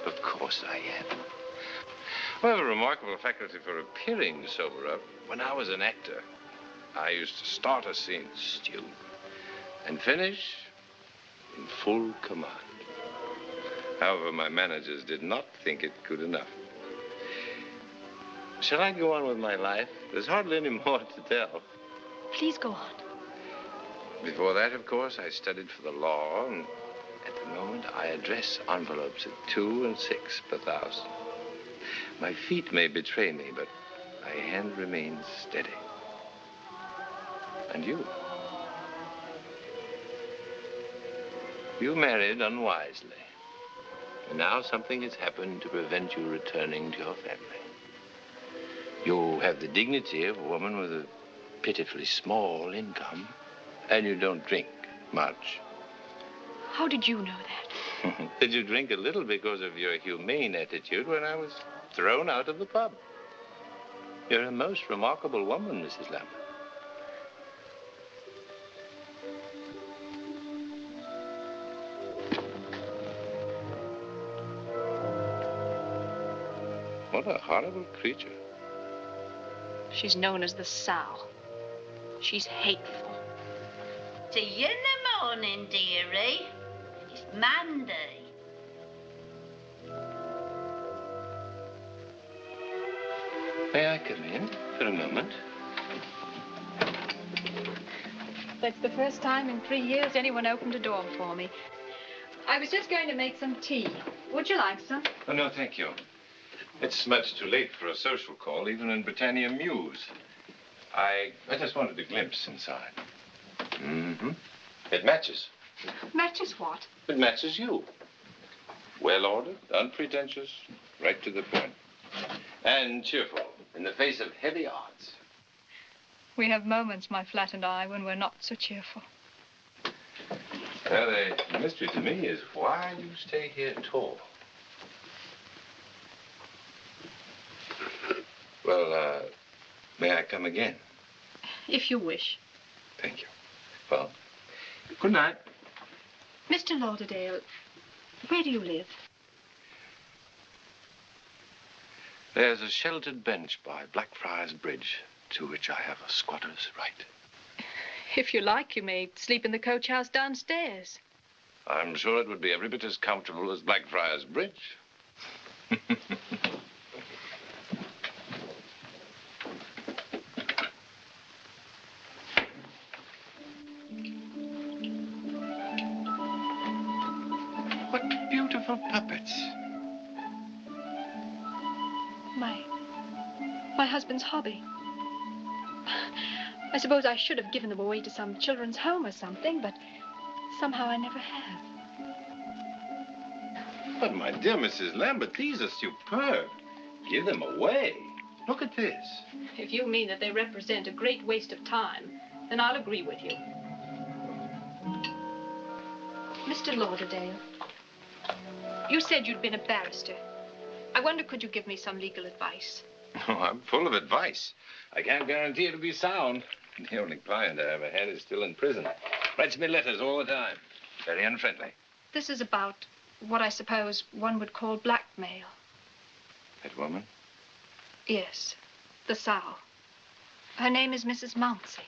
Of course I am. I have a remarkable faculty for appearing sober. When I was an actor, I used to start a scene stew and finish in full command. However, my managers did not think it good enough. Shall I go on with my life? There's hardly any more to tell. Please go on. Before that, of course, I studied for the law, and at the moment, I address envelopes at 2 and 6 per thousand. My feet may betray me, but my hand remains steady. And you? You married unwisely. And now something has happened to prevent you returning to your family. You have the dignity of a woman with a pitifully small income, and you don't drink much. How did you know that? Did you drink a little because of your humane attitude when I was thrown out of the pub? You're a most remarkable woman, Mrs. Lambert. What a horrible creature. She's known as the Sow. She's hateful. See you in the morning, dearie. It's Monday. May I come in for a moment? That's the first time in 3 years anyone opened a door for me. I was just going to make some tea. Would you like some? Oh, no, thank you. It's much too late for a social call, even in Britannia Mews. I just wanted a glimpse inside. Mm-hmm. It matches. Matches what? It matches you. Well-ordered, unpretentious, right to the point. And cheerful, in the face of heavy odds. We have moments, my flat and I, when we're not so cheerful. Well, the mystery to me is why you stay here at all. Well, may I come again? If you wish. Thank you. Well, good night. Mr. Lauderdale, where do you live? There's a sheltered bench by Blackfriars Bridge, to which I have a squatter's right. If you like, you may sleep in the coach house downstairs. I'm sure it would be every bit as comfortable as Blackfriars Bridge. What beautiful puppets. My husband's hobby. I suppose I should have given them away to some children's home or something, but somehow I never have. But, my dear Mrs. Lambert, these are superb. Give them away. Look at this. If you mean that they represent a great waste of time, then I'll agree with you. Mr. Lauderdale, you said you'd been a barrister. I wonder, could you give me some legal advice? Oh, I'm full of advice. I can't guarantee it'll be sound. The only client I ever had is still in prison. Writes me letters all the time. Very unfriendly. This is about what I suppose one would call blackmail. That woman? Yes, the sow. Her name is Mrs. Mounsey.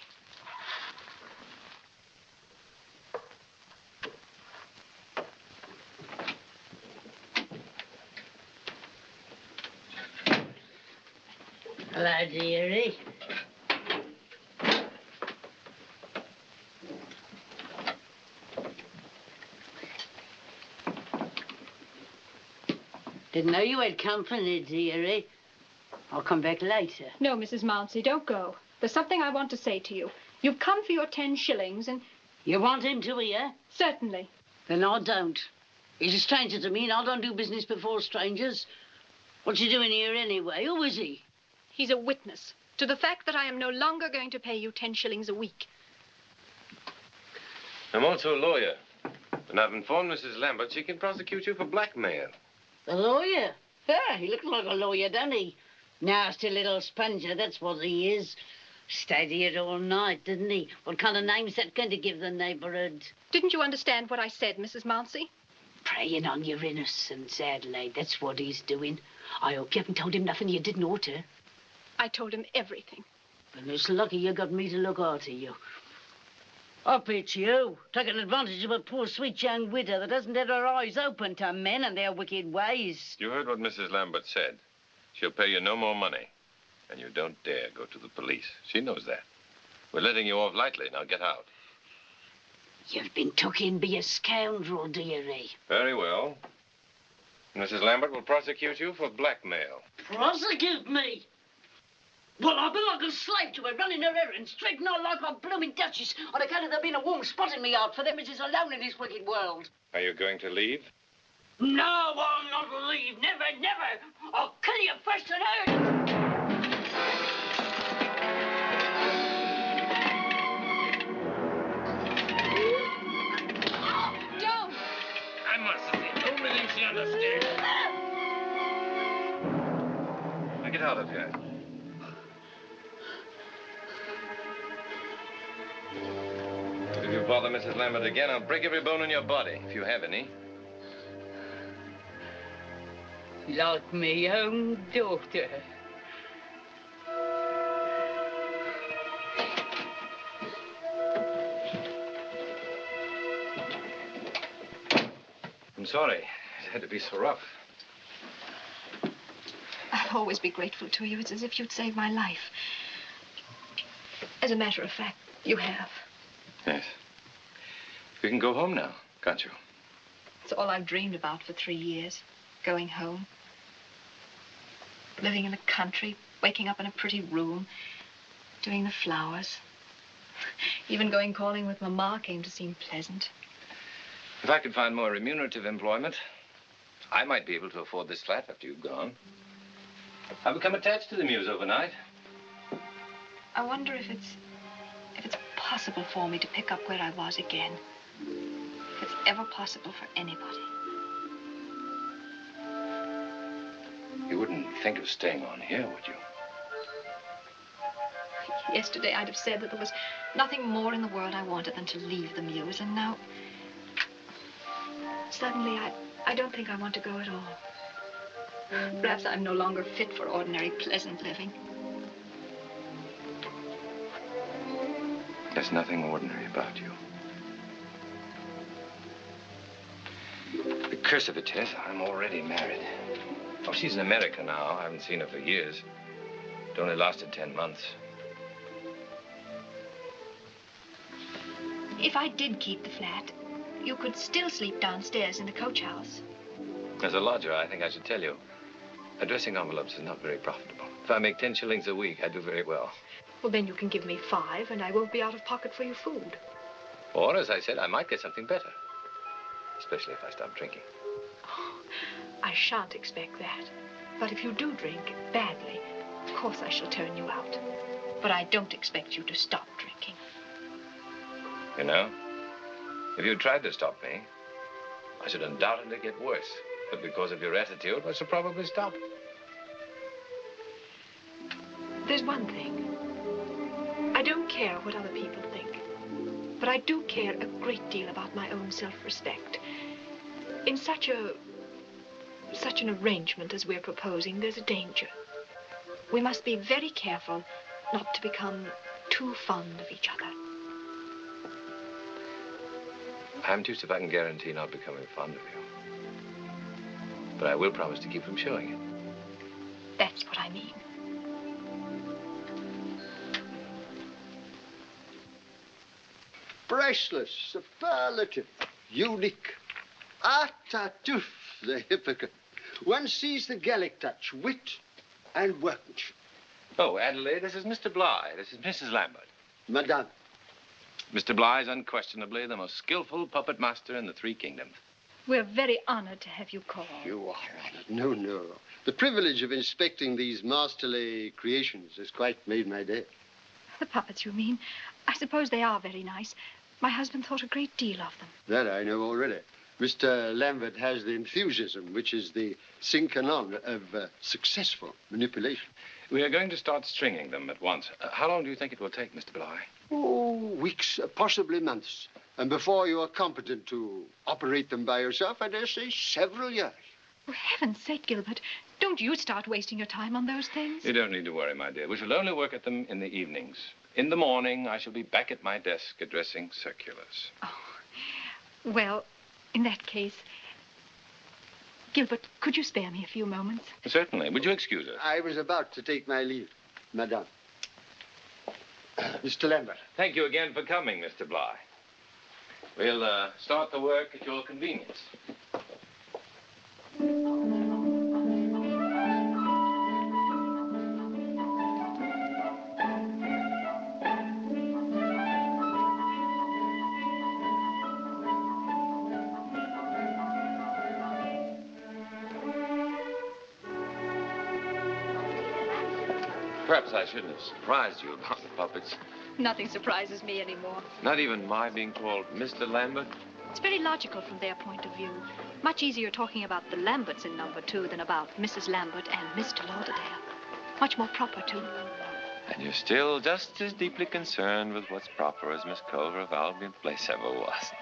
Hello, dearie. Didn't know you had company, dearie. I'll come back later. No, Mrs. Mounsey, don't go. There's something I want to say to you. You've come for your 10 shillings and... You want him to hear? Certainly. Then I don't. He's a stranger to me, and I don't do business before strangers. What's he doing here anyway? Who is he? He's a witness to the fact that I am no longer going to pay you 10 shillings a week. I'm also a lawyer. And I've informed Mrs. Lambert she can prosecute you for blackmail. A lawyer? Ah, he looks like a lawyer, doesn't he? Nasty little sponger, that's what he is. Stayed here all night, didn't he? What kind of name's that going to give the neighborhood? Didn't you understand what I said, Mrs. Mounsey? Preying on your innocence, Adelaide. That's what he's doing. I hope you haven't told him nothing you didn't ought to. I told him everything. Well, it's lucky you got me to look after you. Up it's you, taking advantage of a poor, sweet young widow that hasn't had her eyes open to men and their wicked ways. You heard what Mrs. Lambert said. She'll pay you no more money. And you don't dare go to the police. She knows that. We're letting you off lightly. Now get out. You've been took in by a scoundrel, dearie. Very well. Mrs. Lambert will prosecute you for blackmail. Prosecute me? Well, I've been like a slave to her, running her errands, treating her like a blooming duchess, on account of there being a warm spot in me heart for them as is alone in this wicked world. Are you going to leave? No, I'll not leave. Never, never. I'll kill you first and earth. Don't! I must say, don't really think she understands. Now get out of here. If you bother Mrs. Lambert again, I'll break every bone in your body, if you have any. Like my own daughter. I'm sorry. It had to be so rough. I'll always be grateful to you. It's as if you'd saved my life. As a matter of fact, you have. Yes. You can go home now, can't you? It's all I've dreamed about for 3 years. Going home. Living in the country, waking up in a pretty room, doing the flowers. Even going calling with Mama came to seem pleasant. If I could find more remunerative employment, I might be able to afford this flat after you've gone. I've become attached to the Mews overnight. I wonder if it's possible for me to pick up where I was again. If it's ever possible for anybody. You wouldn't think of staying on here, would you? Yesterday, I'd have said that there was nothing more in the world I wanted than to leave the Mews, and now... Suddenly, I don't think I want to go at all. Perhaps I'm no longer fit for ordinary, pleasant living. There's nothing ordinary about you. The curse of it is, I'm already married. Oh, she's in America now. I haven't seen her for years. It only lasted 10 months. If I did keep the flat, you could still sleep downstairs in the coach house. As a lodger, I think I should tell you, addressing envelopes is not very profitable. If I make 10 shillings a week, I do very well. Well, then you can give me 5, and I won't be out of pocket for your food. Or, as I said, I might get something better. Especially if I stop drinking. Oh, I shan't expect that. But if you do drink badly, of course I shall turn you out. But I don't expect you to stop drinking. You know, if you tried to stop me, I should undoubtedly get worse. But because of your attitude, I should probably stop. There's one thing. I don't care what other people think, but I do care a great deal about my own self-respect. In such an arrangement as we're proposing, there's a danger. We must be very careful not to become too fond of each other. I'm just if I can guarantee not becoming fond of you. But I will promise to keep from showing it. That's what I mean. Priceless, superlative, unique. Ah, Tartuffe, the hypocrite. One sees the Gallic touch, wit and workmanship. Oh, Adelaide, this is Mr. Bligh. This is Mrs. Lambert. Madame. Mr. Bligh is unquestionably the most skillful puppet master in the Three Kingdoms. We're very honored to have you call. You are honored. No, no. The privilege of inspecting these masterly creations has quite made my day. The puppets, you mean? I suppose they are very nice. My husband thought a great deal of them. That I know already. Mr. Lambert has the enthusiasm, which is the sine qua non of successful manipulation. We are going to start stringing them at once. How long do you think it will take, Mr. Bligh? Oh, weeks, possibly months. And before you are competent to operate them by yourself, I dare say several years. For heaven's sake, Gilbert, don't you start wasting your time on those things. You don't need to worry, my dear. We shall only work at them in the evenings. In the morning, I shall be back at my desk addressing circulars. Oh, well, in that case, Gilbert, could you spare me a few moments? Certainly. Would you excuse us? I was about to take my leave, Madame. Mr. Lambert. Thank you again for coming, Mr. Bligh. We'll start the work at your convenience. Perhaps I shouldn't have surprised you about the puppets. Nothing surprises me anymore. Not even my being called Mr. Lambert? It's very logical from their point of view. Much easier talking about the Lamberts in number 2 than about Mrs. Lambert and Mr. Lauderdale. Much more proper, too. And you're still just as deeply concerned with what's proper as Miss Culver of Albion Place ever was.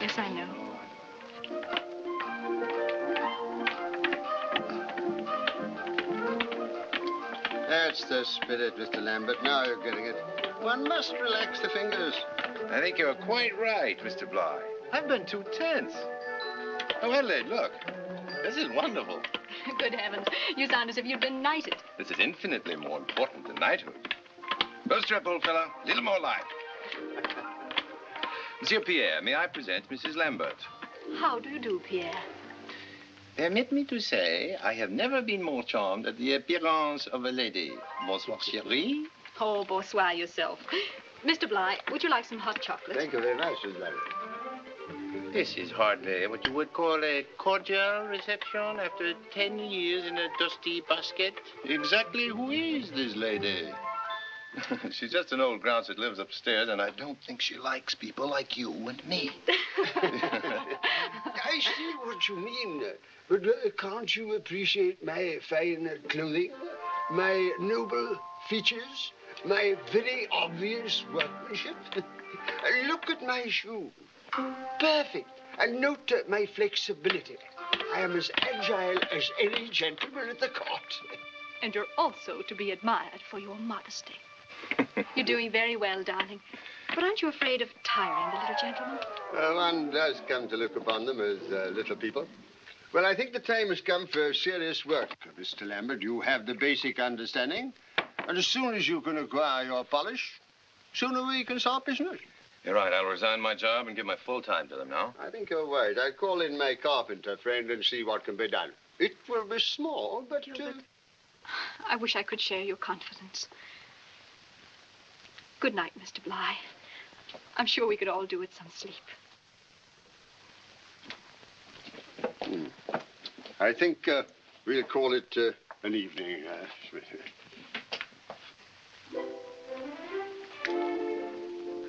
Yes, I know. That's the spirit, Mr. Lambert. Now you're getting it. One must relax the fingers. I think you're quite right, Mr. Bligh. I've been too tense. Oh, Adelaide, look. This is wonderful. Good heavens. You sound as if you'd been knighted. This is infinitely more important than knighthood. Go strap, old fellow. A little more light. Monsieur Pierre, may I present Mrs. Lambert? How do you do, Pierre? Permit me to say, I have never been more charmed at the appearance of a lady. Bonsoir, chérie. Oh, bonsoir yourself. Mr. Bligh, would you like some hot chocolate? Thank you very much, Mrs. Lambert. This is hardly what you would call a cordial reception after 10 years in a dusty basket. Exactly who is this lady? She's just an old grouse that lives upstairs, and I don't think she likes people like you and me. I see what you mean. But can't you appreciate my fine clothing, my noble features, my very obvious workmanship? Look at my shoe. Perfect. And note my flexibility. I am as agile as any gentleman at the court. And you're also to be admired for your modesty. You're doing very well, darling. But aren't you afraid of tiring the little gentleman? One does come to look upon them as little people. Well, I think the time has come for serious work, Mr. Lambert. You have the basic understanding. And as soon as you can acquire your polish, sooner we can start business. You're right. I'll resign my job and give my full time to them now. I think you're right. I'll call in my carpenter friend and see what can be done. It will be small, but... I wish I could share your confidence. Good night, Mr. Bligh. I'm sure we could all do with some sleep. I think we'll call it an evening.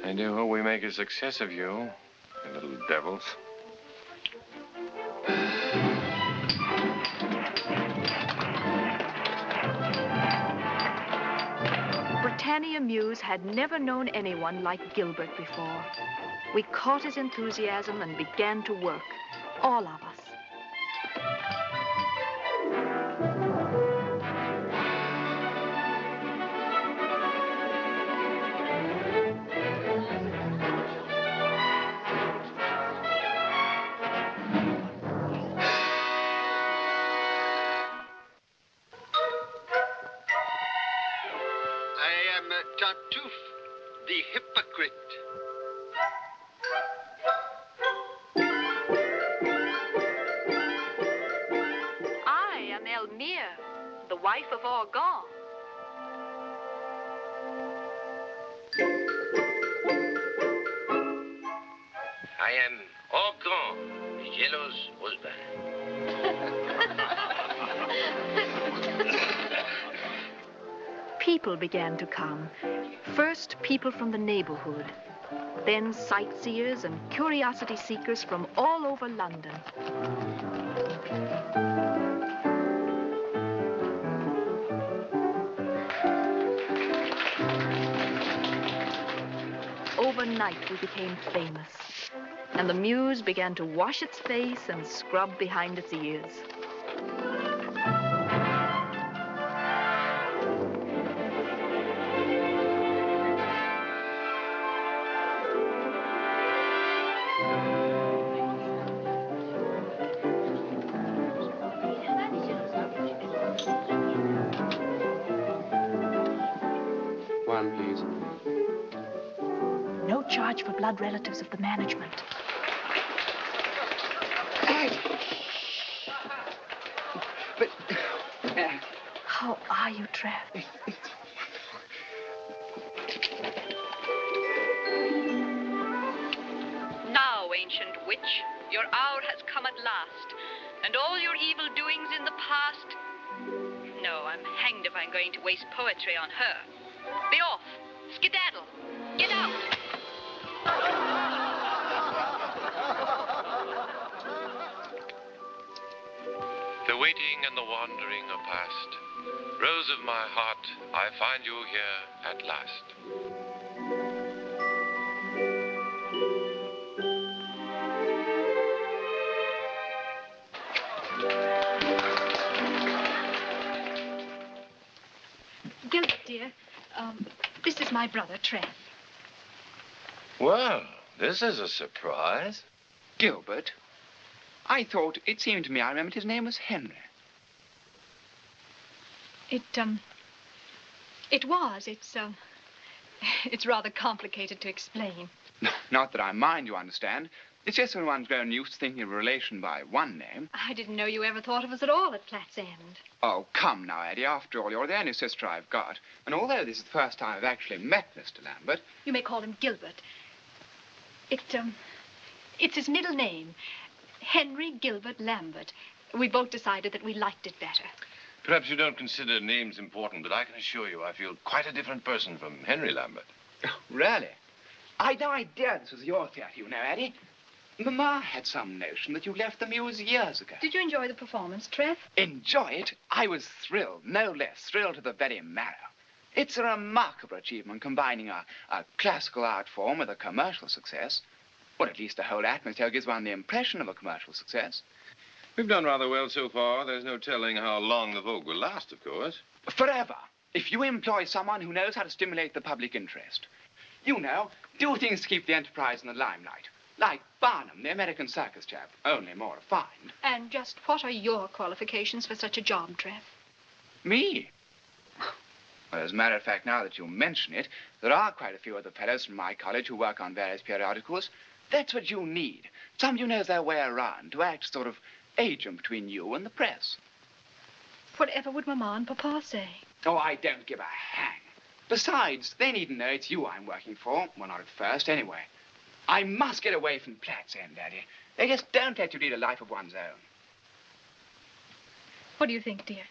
I do hope we make a success of you, you little devils. Britannia Mews had never known anyone like Gilbert before. We caught his enthusiasm and began to work, all of us. I am Tartuffe, the hypocrite. I am Elmire, the wife of Orgon. I am Orgon, Yellow's husband. People began to come. First, people from the neighborhood. Then sightseers and curiosity seekers from all over London. Overnight, we became famous. And the Mews began to wash its face and scrub behind its ears. One, please. No charge for blood relatives of the management. But... How are you, Trev? Now, ancient witch, your hour has come at last, and all your evil doings in the past... No, I'm hanged if I'm going to waste poetry on her. Be off! Skedaddle! Get out! The waiting and the wandering are past. Rose of my heart, I find you here at last. Gilbert, dear, this is my brother, Trev. Well, this is a surprise. Gilbert? I thought, it seemed to me I remembered his name was Henry. It was. It's rather complicated to explain. Not that I mind, you understand. It's just when one's grown used to thinking of a relation by one name. I didn't know you ever thought of us at all at Platt's End. Oh, come now, Eddie. After all, you're the only sister I've got. And although this is the first time I've actually met Mr. Lambert... You may call him Gilbert. It's his middle name. Henry Gilbert Lambert. We both decided that we liked it better. Perhaps you don't consider names important, but I can assure you I feel quite a different person from Henry Lambert. Oh, really? I'd no idea this was your theatre, you know, Eddie. Mamma had some notion that you left the Mews years ago. Did you enjoy the performance, Trev? Enjoy it? I was thrilled, no less, thrilled to the very marrow. It's a remarkable achievement, combining a classical art form with a commercial success. Or at least the whole atmosphere gives one the impression of a commercial success. We've done rather well so far. There's no telling how long the vogue will last, of course. Forever, if you employ someone who knows how to stimulate the public interest. You know, do things to keep the enterprise in the limelight. Like Barnum, the American circus chap, only more refined. And just what are your qualifications for such a job, Trev? Me? Well, as a matter of fact, now that you mention it, there are quite a few other fellows from my college who work on various periodicals. That's what you need. Somebody who knows their way around, to act sort of agent between you and the press. Whatever would Mamma and Papa say? Oh, I don't give a hang. Besides, they needn't know it's you I'm working for. Well, not at first, anyway. I must get away from Platt's End, Daddy. They just don't let you lead a life of one's own. What do you think, dear?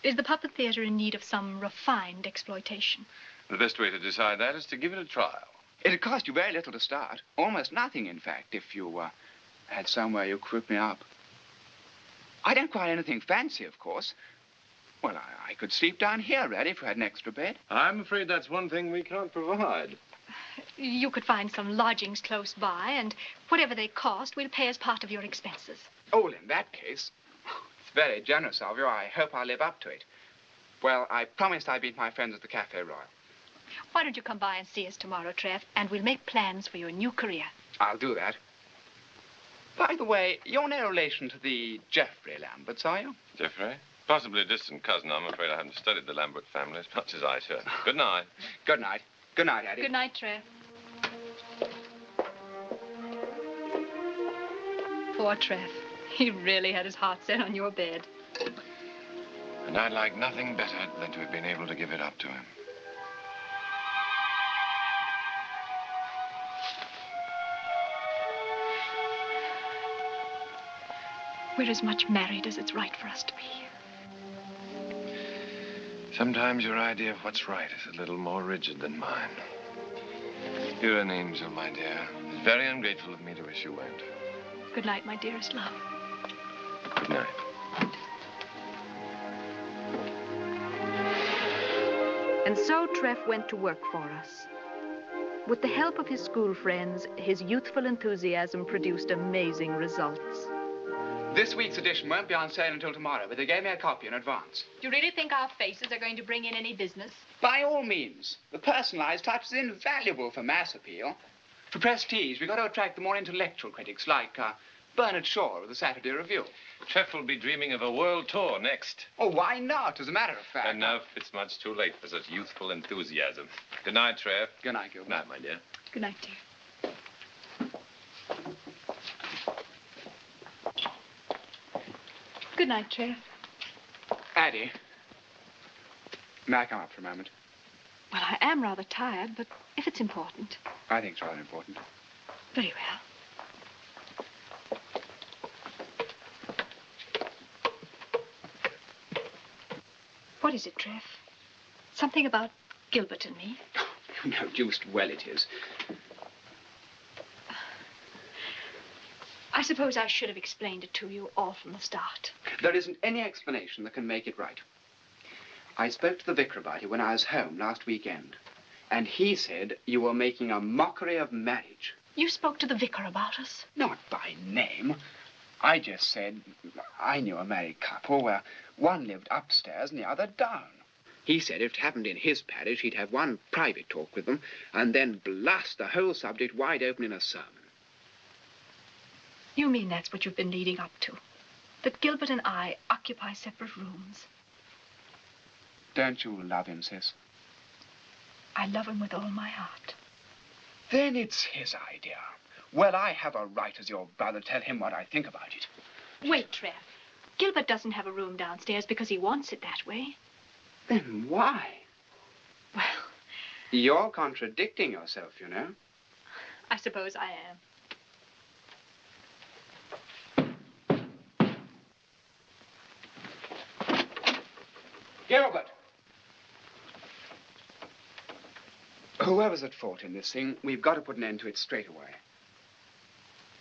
Is the puppet theatre in need of some refined exploitation? The best way to decide that is to give it a trial. It'd cost you very little to start. Almost nothing, in fact, if you had somewhere you could whip me up. I don't quite anything fancy, of course. Well, I could sleep down here, Reddy, if we had an extra bed. I'm afraid that's one thing we can't provide. You could find some lodgings close by, and whatever they cost, we'll pay as part of your expenses. Oh, well, in that case, it's very generous of you. I hope I'll live up to it. Well, I promised I'd meet my friends at the Café Royal. Why don't you come by and see us tomorrow, Trev, and we'll make plans for your new career. I'll do that. By the way, you're no relation to the Geoffrey Lamberts, are you? Geoffrey? Possibly a distant cousin. I'm afraid I haven't studied the Lambert family as much as I should. Good night. Good night. Good night, Addie. Good night, Trev. Poor Trev. He really had his heart set on your bed. And I'd like nothing better than to have been able to give it up to him. We're as much married as it's right for us to be. Sometimes your idea of what's right is a little more rigid than mine. You're an angel, my dear. It's very ungrateful of me to wish you weren't. Good night, my dearest love. Good night. And so Treff went to work for us. With the help of his school friends, his youthful enthusiasm produced amazing results. This week's edition won't be on sale until tomorrow, but they gave me a copy in advance. Do you really think our faces are going to bring in any business? By all means. The personalized touch is invaluable for mass appeal. For prestige, we've got to attract the more intellectual critics like Bernard Shaw of the Saturday Review. Treff will be dreaming of a world tour next. Oh, why not, as a matter of fact? Enough. It's much too late for such youthful enthusiasm. Good night, Treff. Good night, Gilbert. Good night, my dear. Good night, dear. Good night, Trev. Addie, may I come up for a moment? Well, I am rather tired, but if it's important. I think it's rather important. Very well. What is it, Trev? Something about Gilbert and me? You know deuced well it is. I suppose I should have explained it to you all from the start. There isn't any explanation that can make it right. I spoke to the vicar about it when I was home last weekend, and he said you were making a mockery of marriage. You spoke to the vicar about us? Not by name. I just said I knew a married couple where one lived upstairs and the other down. He said if it happened in his parish, he'd have one private talk with them and then blast the whole subject wide open in a sermon. You mean that's what you've been leading up to? That Gilbert and I occupy separate rooms? Don't you love him, sis? I love him with all my heart. Then it's his idea. Well, I have a right as your brother to tell him what I think about it. Wait, Trev. Gilbert doesn't have a room downstairs because he wants it that way. Then why? Well... You're contradicting yourself, you know. I suppose I am. Gilbert! Whoever's at fault in this thing, we've got to put an end to it straight away.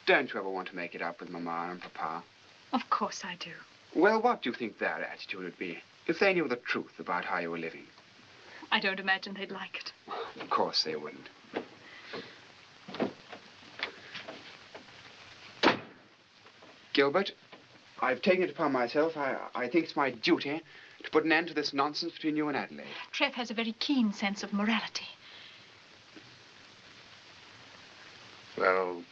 Don't you ever want to make it up with Mama and Papa? Of course I do. Well, what do you think their attitude would be if they knew the truth about how you were living? I don't imagine they'd like it. Of course they wouldn't. Gilbert, I've taken it upon myself. I think it's my duty to put an end to this nonsense between you and Adelaide. Trev has a very keen sense of morality. Well,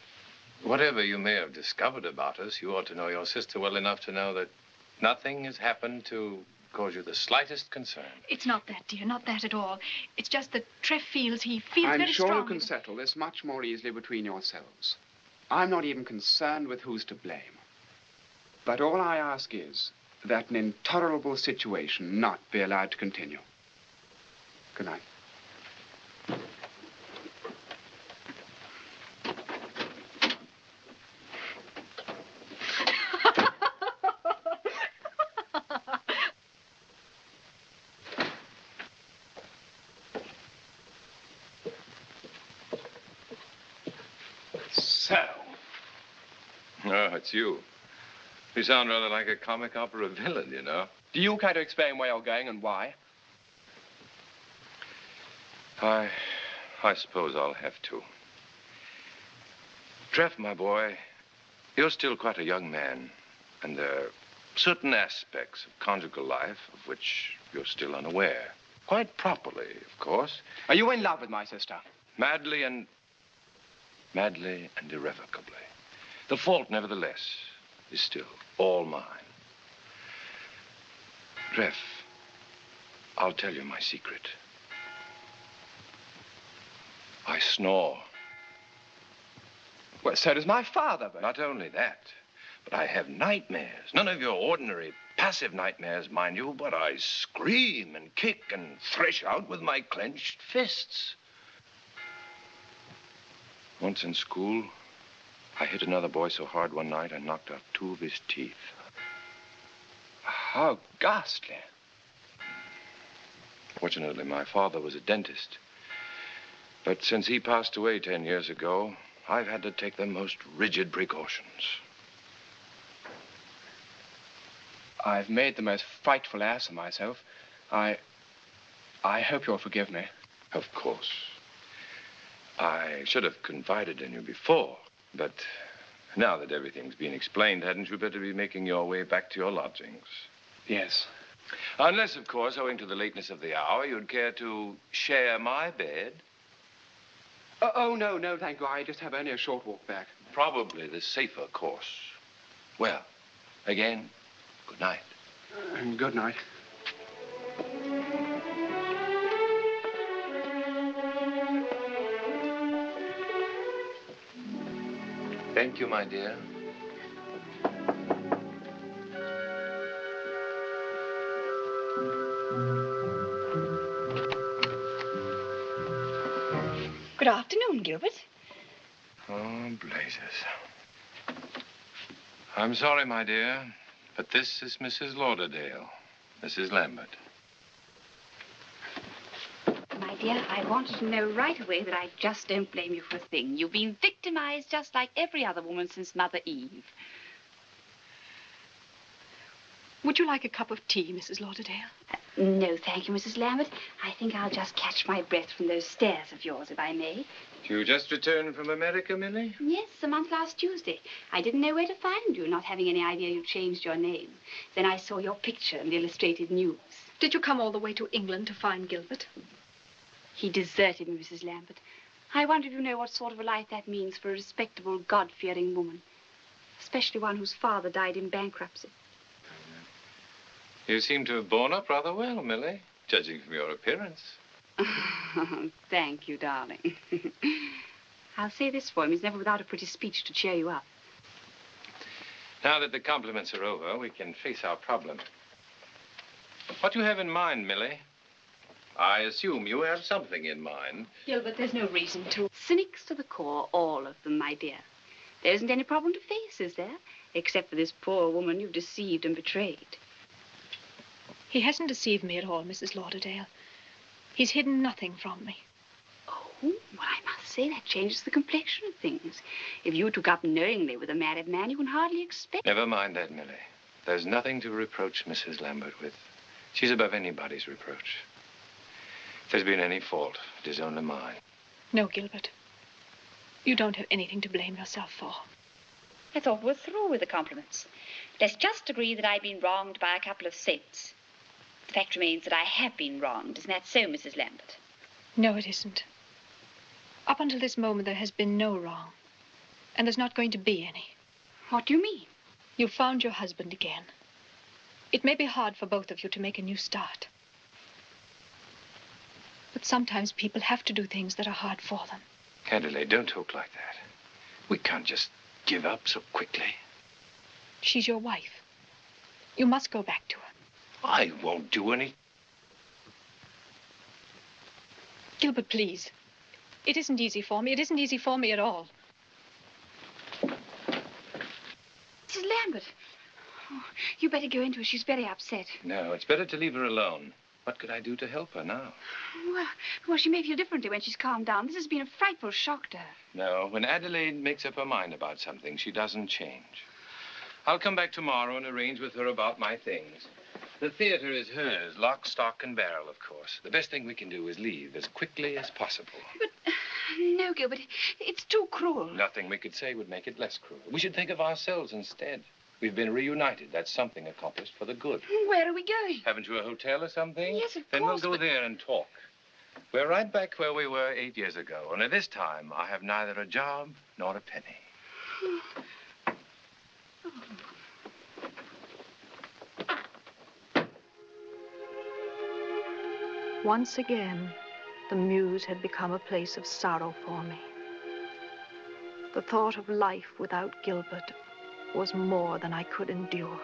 whatever you may have discovered about us, you ought to know your sister well enough to know that nothing has happened to cause you the slightest concern. It's not that, dear, not that at all. It's just that Trev feels very strongly. I'm sure you can settle this much more easily between yourselves. I'm not even concerned with who's to blame. But all I ask is that an intolerable situation not be allowed to continue. Good night. Oh, it's you. You sound rather like a comic opera villain, you know. Do you care to explain where you're going and why? I suppose I'll have to. Treff, my boy, you're still quite a young man, and there are certain aspects of conjugal life of which you're still unaware. Quite properly, of course. Are you in love with my sister? Madly and irrevocably. The fault, nevertheless, is still all mine. Treff, I'll tell you my secret. I snore. Well, so does my father, but... Not only that, but I have nightmares. None of your ordinary passive nightmares, mind you, but I scream and kick and thresh out with my clenched fists. Once in school, I hit another boy so hard one night I knocked out 2 of his teeth. How ghastly. Fortunately, my father was a dentist. But since he passed away 10 years ago, I've had to take the most rigid precautions. I've made the most frightful ass of myself. I hope you'll forgive me. Of course. I should have confided in you before, but now that everything's been explained, hadn't you better be making your way back to your lodgings? Yes. Unless, of course, owing to the lateness of the hour, you'd care to share my bed. Oh, no, thank you. I just have only a short walk back. Probably the safer course. Well, again, good night. Good night. Thank you, my dear. Good afternoon, Gilbert. Oh, blazes. I'm sorry, my dear, but this is Mrs. Lauderdale, Mrs. Lambert. My dear, I wanted to know right away that I just don't blame you for a thing. You've been victimized just like every other woman since Mother Eve. Would you like a cup of tea, Mrs. Lauderdale? No, thank you, Mrs. Lambert. I think I'll just catch my breath from those stairs of yours, if I may. You just returned from America, Millie? Yes, a month last Tuesday. I didn't know where to find you, not having any idea you'd changed your name. Then I saw your picture in the Illustrated News. Did you come all the way to England to find Gilbert? He deserted me, Mrs. Lambert. I wonder if you know what sort of a life that means for a respectable, God-fearing woman. Especially one whose father died in bankruptcy. You seem to have borne up rather well, Millie, judging from your appearance. Thank you, darling. I'll say this for him. He's never without a pretty speech to cheer you up. Now that the compliments are over, we can face our problem. What do you have in mind, Millie? I assume you have something in mind. Gilbert, there's no reason to. Cynics to the core, all of them, my dear. There isn't any problem to face, is there? Except for this poor woman you've deceived and betrayed. He hasn't deceived me at all, Mrs. Lauderdale. He's hidden nothing from me. Oh, well, I must say that changes the complexion of things. If you took up knowingly with a married man, you can hardly expect... Never mind that, Millie. There's nothing to reproach Mrs. Lambert with. She's above anybody's reproach. If there's been any fault, it is only mine. No, Gilbert. You don't have anything to blame yourself for. I thought we were through with the compliments. Let's just agree that I've been wronged by a couple of cents. The fact remains that I have been wronged. Isn't that so, Mrs. Lambert? No, it isn't. Up until this moment, there has been no wrong. And there's not going to be any. What do you mean? You found your husband again. It may be hard for both of you to make a new start. But sometimes people have to do things that are hard for them. Adelaide, don't talk like that. We can't just give up so quickly. She's your wife. You must go back to her. I won't do any... Gilbert, please. It isn't easy for me. It isn't easy for me at all. Mrs. Lambert. Oh, you better go into her. She's very upset. No, it's better to leave her alone. What could I do to help her now? Well, she may feel differently when she's calmed down. This has been a frightful shock to her. No, when Adelaide makes up her mind about something, she doesn't change. I'll come back tomorrow and arrange with her about my things. The theater is hers, lock, stock, and barrel, of course. The best thing we can do is leave as quickly as possible. But, no, Gilbert, it's too cruel. Nothing we could say would make it less cruel. We should think of ourselves instead. We've been reunited. That's something accomplished for the good. Where are we going? Haven't you a hotel or something? Yes, of Then course, we'll go there and talk. We're right back where we were 8 years ago. Only this time, I have neither a job nor a penny. Once again, the Mews had become a place of sorrow for me. The thought of life without Gilbert was more than I could endure.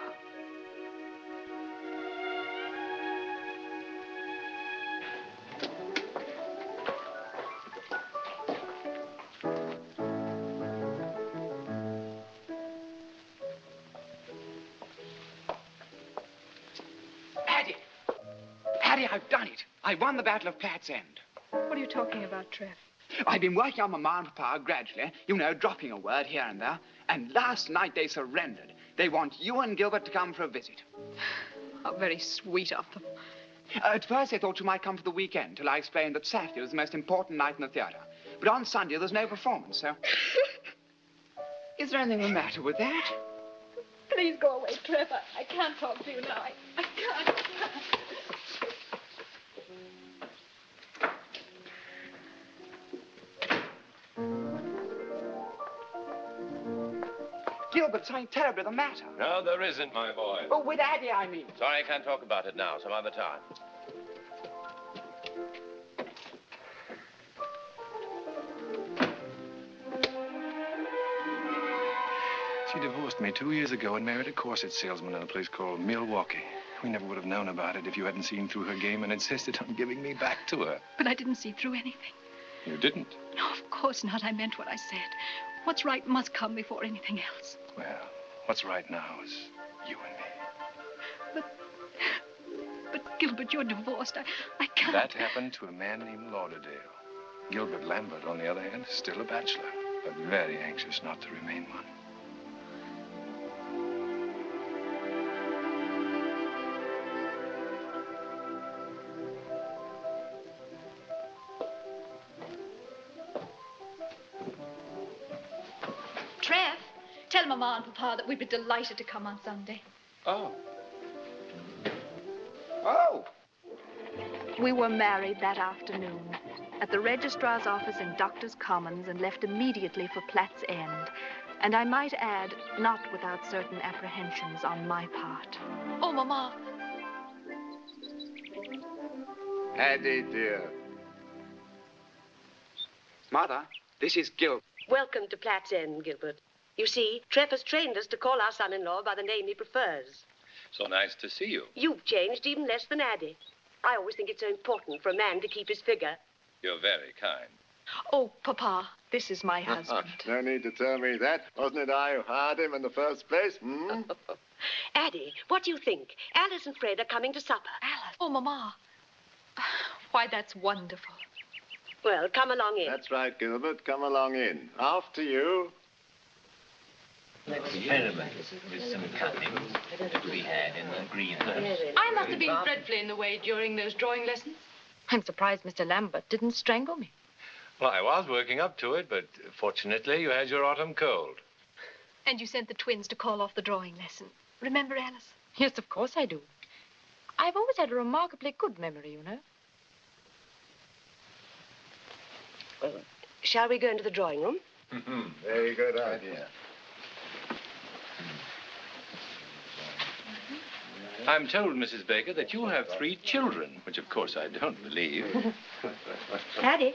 Addie, I've done it. I won the Battle of Platt's End. What are you talking about, Trev? I've been working on Mama and Papa gradually, you know, dropping a word here and there. And last night they surrendered. They want you and Gilbert to come for a visit. How very sweet of them. At first they thought you might come for the weekend, till I explained that Saturday was the most important night in the theater. But on Sunday there's no performance, so... Is there anything the matter with that? Please go away, Trev. I can't talk to you now. I can't. Gilbert, something terribly the matter. No, there isn't, my boy. Oh, with Addie, I mean. Sorry, I can't talk about it now. Some other time. She divorced me 2 years ago and married a corset salesman in a place called Milwaukee. We never would have known about it if you hadn't seen through her game and insisted on giving me back to her. But I didn't see through anything. You didn't? No, of course not. I meant what I said. What's right must come before anything else. Well, what's right now is you and me. But Gilbert, you're divorced. I can't. That happened to a man named Lauderdale. Gilbert Lambert, on the other hand, is still a bachelor, but very anxious not to remain one. Trev, tell Mama and Papa that we'd be delighted to come on Sunday. Oh. Oh! We were married that afternoon at the registrar's office in Doctors' Commons and left immediately for Platt's End. And I might add, not without certain apprehensions on my part. Oh, Mama. Addie, dear. Mother, this is Gilbert. Welcome to Platt's End, Gilbert. You see, Trev has trained us to call our son-in-law by the name he prefers. So nice to see you. You've changed even less than Addie. I always think it's so important for a man to keep his figure. You're very kind. Oh, Papa, this is my husband. No need to tell me that. Wasn't it I who hired him in the first place? Hmm? Addie, what do you think? Alice and Fred are coming to supper. Alice? Oh, Mama. Why, that's wonderful. Well, come along in. That's right, Gilbert. Come along in. After you. Experiment with some cutting that we had in the greenhouse. I must have been dreadfully in the way during those drawing lessons. I'm surprised Mr. Lambert didn't strangle me. Well, I was working up to it, but fortunately you had your autumn cold. And you sent the twins to call off the drawing lesson. Remember, Alice? Yes, of course I do. I've always had a remarkably good memory, you know. Well, shall we go into the drawing room? Very good idea. I'm told, Mrs. Baker, that you have 3 children, which of course I don't believe. Addie.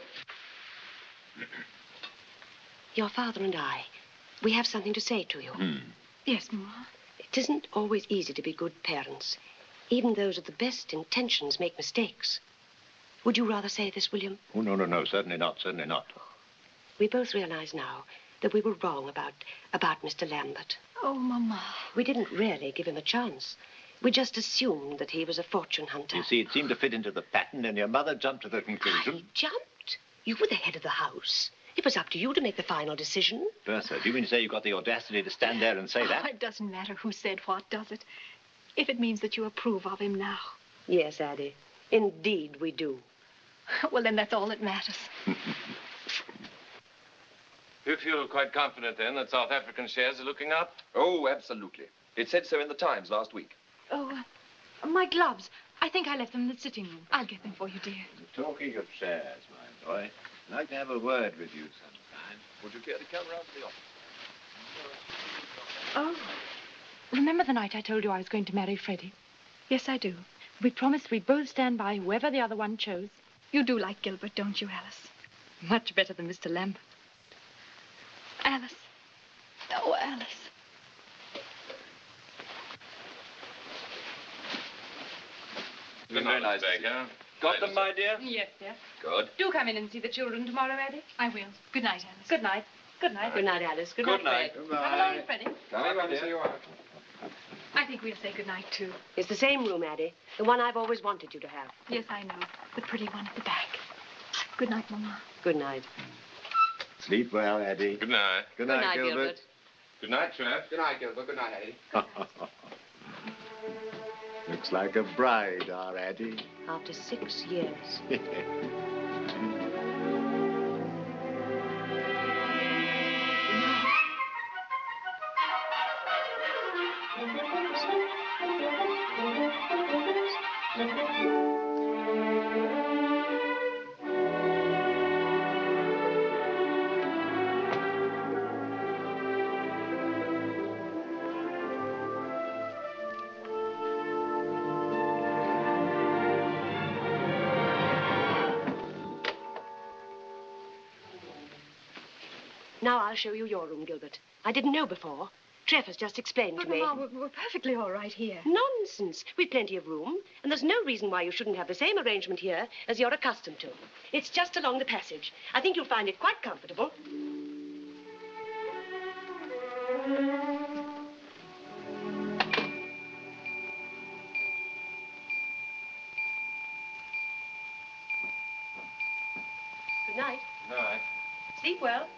Your father and I, we have something to say to you. Yes, Mama. It isn't always easy to be good parents. Even those with the best intentions make mistakes. Would you rather say this, William? Oh, no, certainly not, certainly not. We both realize now that we were wrong about Mr. Lambert. Oh, Mama. We didn't really give him a chance. We just assumed that he was a fortune hunter. You see, it seemed to fit into the pattern, and your mother jumped to the conclusion. Jumped? You were the head of the house. It was up to you to make the final decision. Bertha, do you mean to say you got the audacity to stand there and say that? Oh, it doesn't matter who said what, does it? If it means that you approve of him now. Yes, Addie. Indeed, we do. Well, then that's all that matters. You feel quite confident, then, that South African shares are looking up? Oh, absolutely. It said so in the Times last week. Oh, my gloves. I think I left them in the sitting room. I'll get them for you, dear. Talking of shares, my boy, I'd like to have a word with you sometime. Would you care to come round to the office? Oh, remember the night I told you I was going to marry Freddie? Yes, I do. We promised we'd both stand by whoever the other one chose. You do like Gilbert, don't you, Alice? Much better than Mr. Lambert. Alice. Oh, Alice. Good Very night, nice. Baker. Got them, my dear? Yes, dear. Good. Do come in and see the children tomorrow, Addie. I will. Good night, Alice. Good night. Good night. Good night, Alice. Good Good night, night. Fred. Come along, Freddie. Coming, my dear. I think we'll say good night, too. It's the same room, Addie. The one I've always wanted you to have. Yes, I know. The pretty one at the back. Good night, Mama. Good night. Sleep well, Eddie. Good night. Good night, Gilbert. Good night, Trev. Good night, Gilbert. Good night, Eddie. Looks like a bride, our Addie. After 6 years. Now I'll show you your room, Gilbert. I didn't know before. Trev has just explained But, to me. Mama, we're perfectly all right here. Nonsense. We've plenty of room, and there's no reason why you shouldn't have the same arrangement here as you're accustomed to. It's just along the passage. I think you'll find it quite comfortable. Good night. Good night. Sleep well.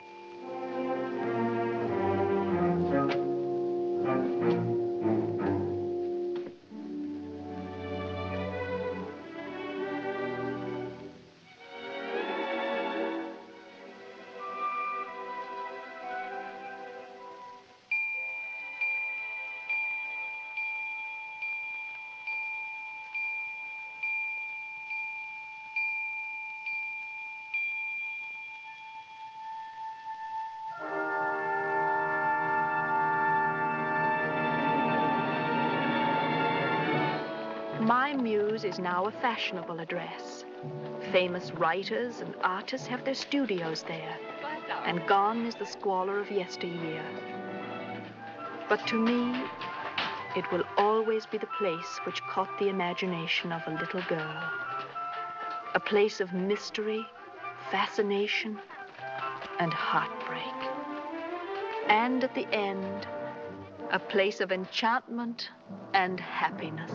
My Mews is now a fashionable address. Famous writers and artists have their studios there, and gone is the squalor of yesteryear. But to me, it will always be the place which caught the imagination of a little girl. A place of mystery, fascination, and heartbreak. And at the end, a place of enchantment and happiness.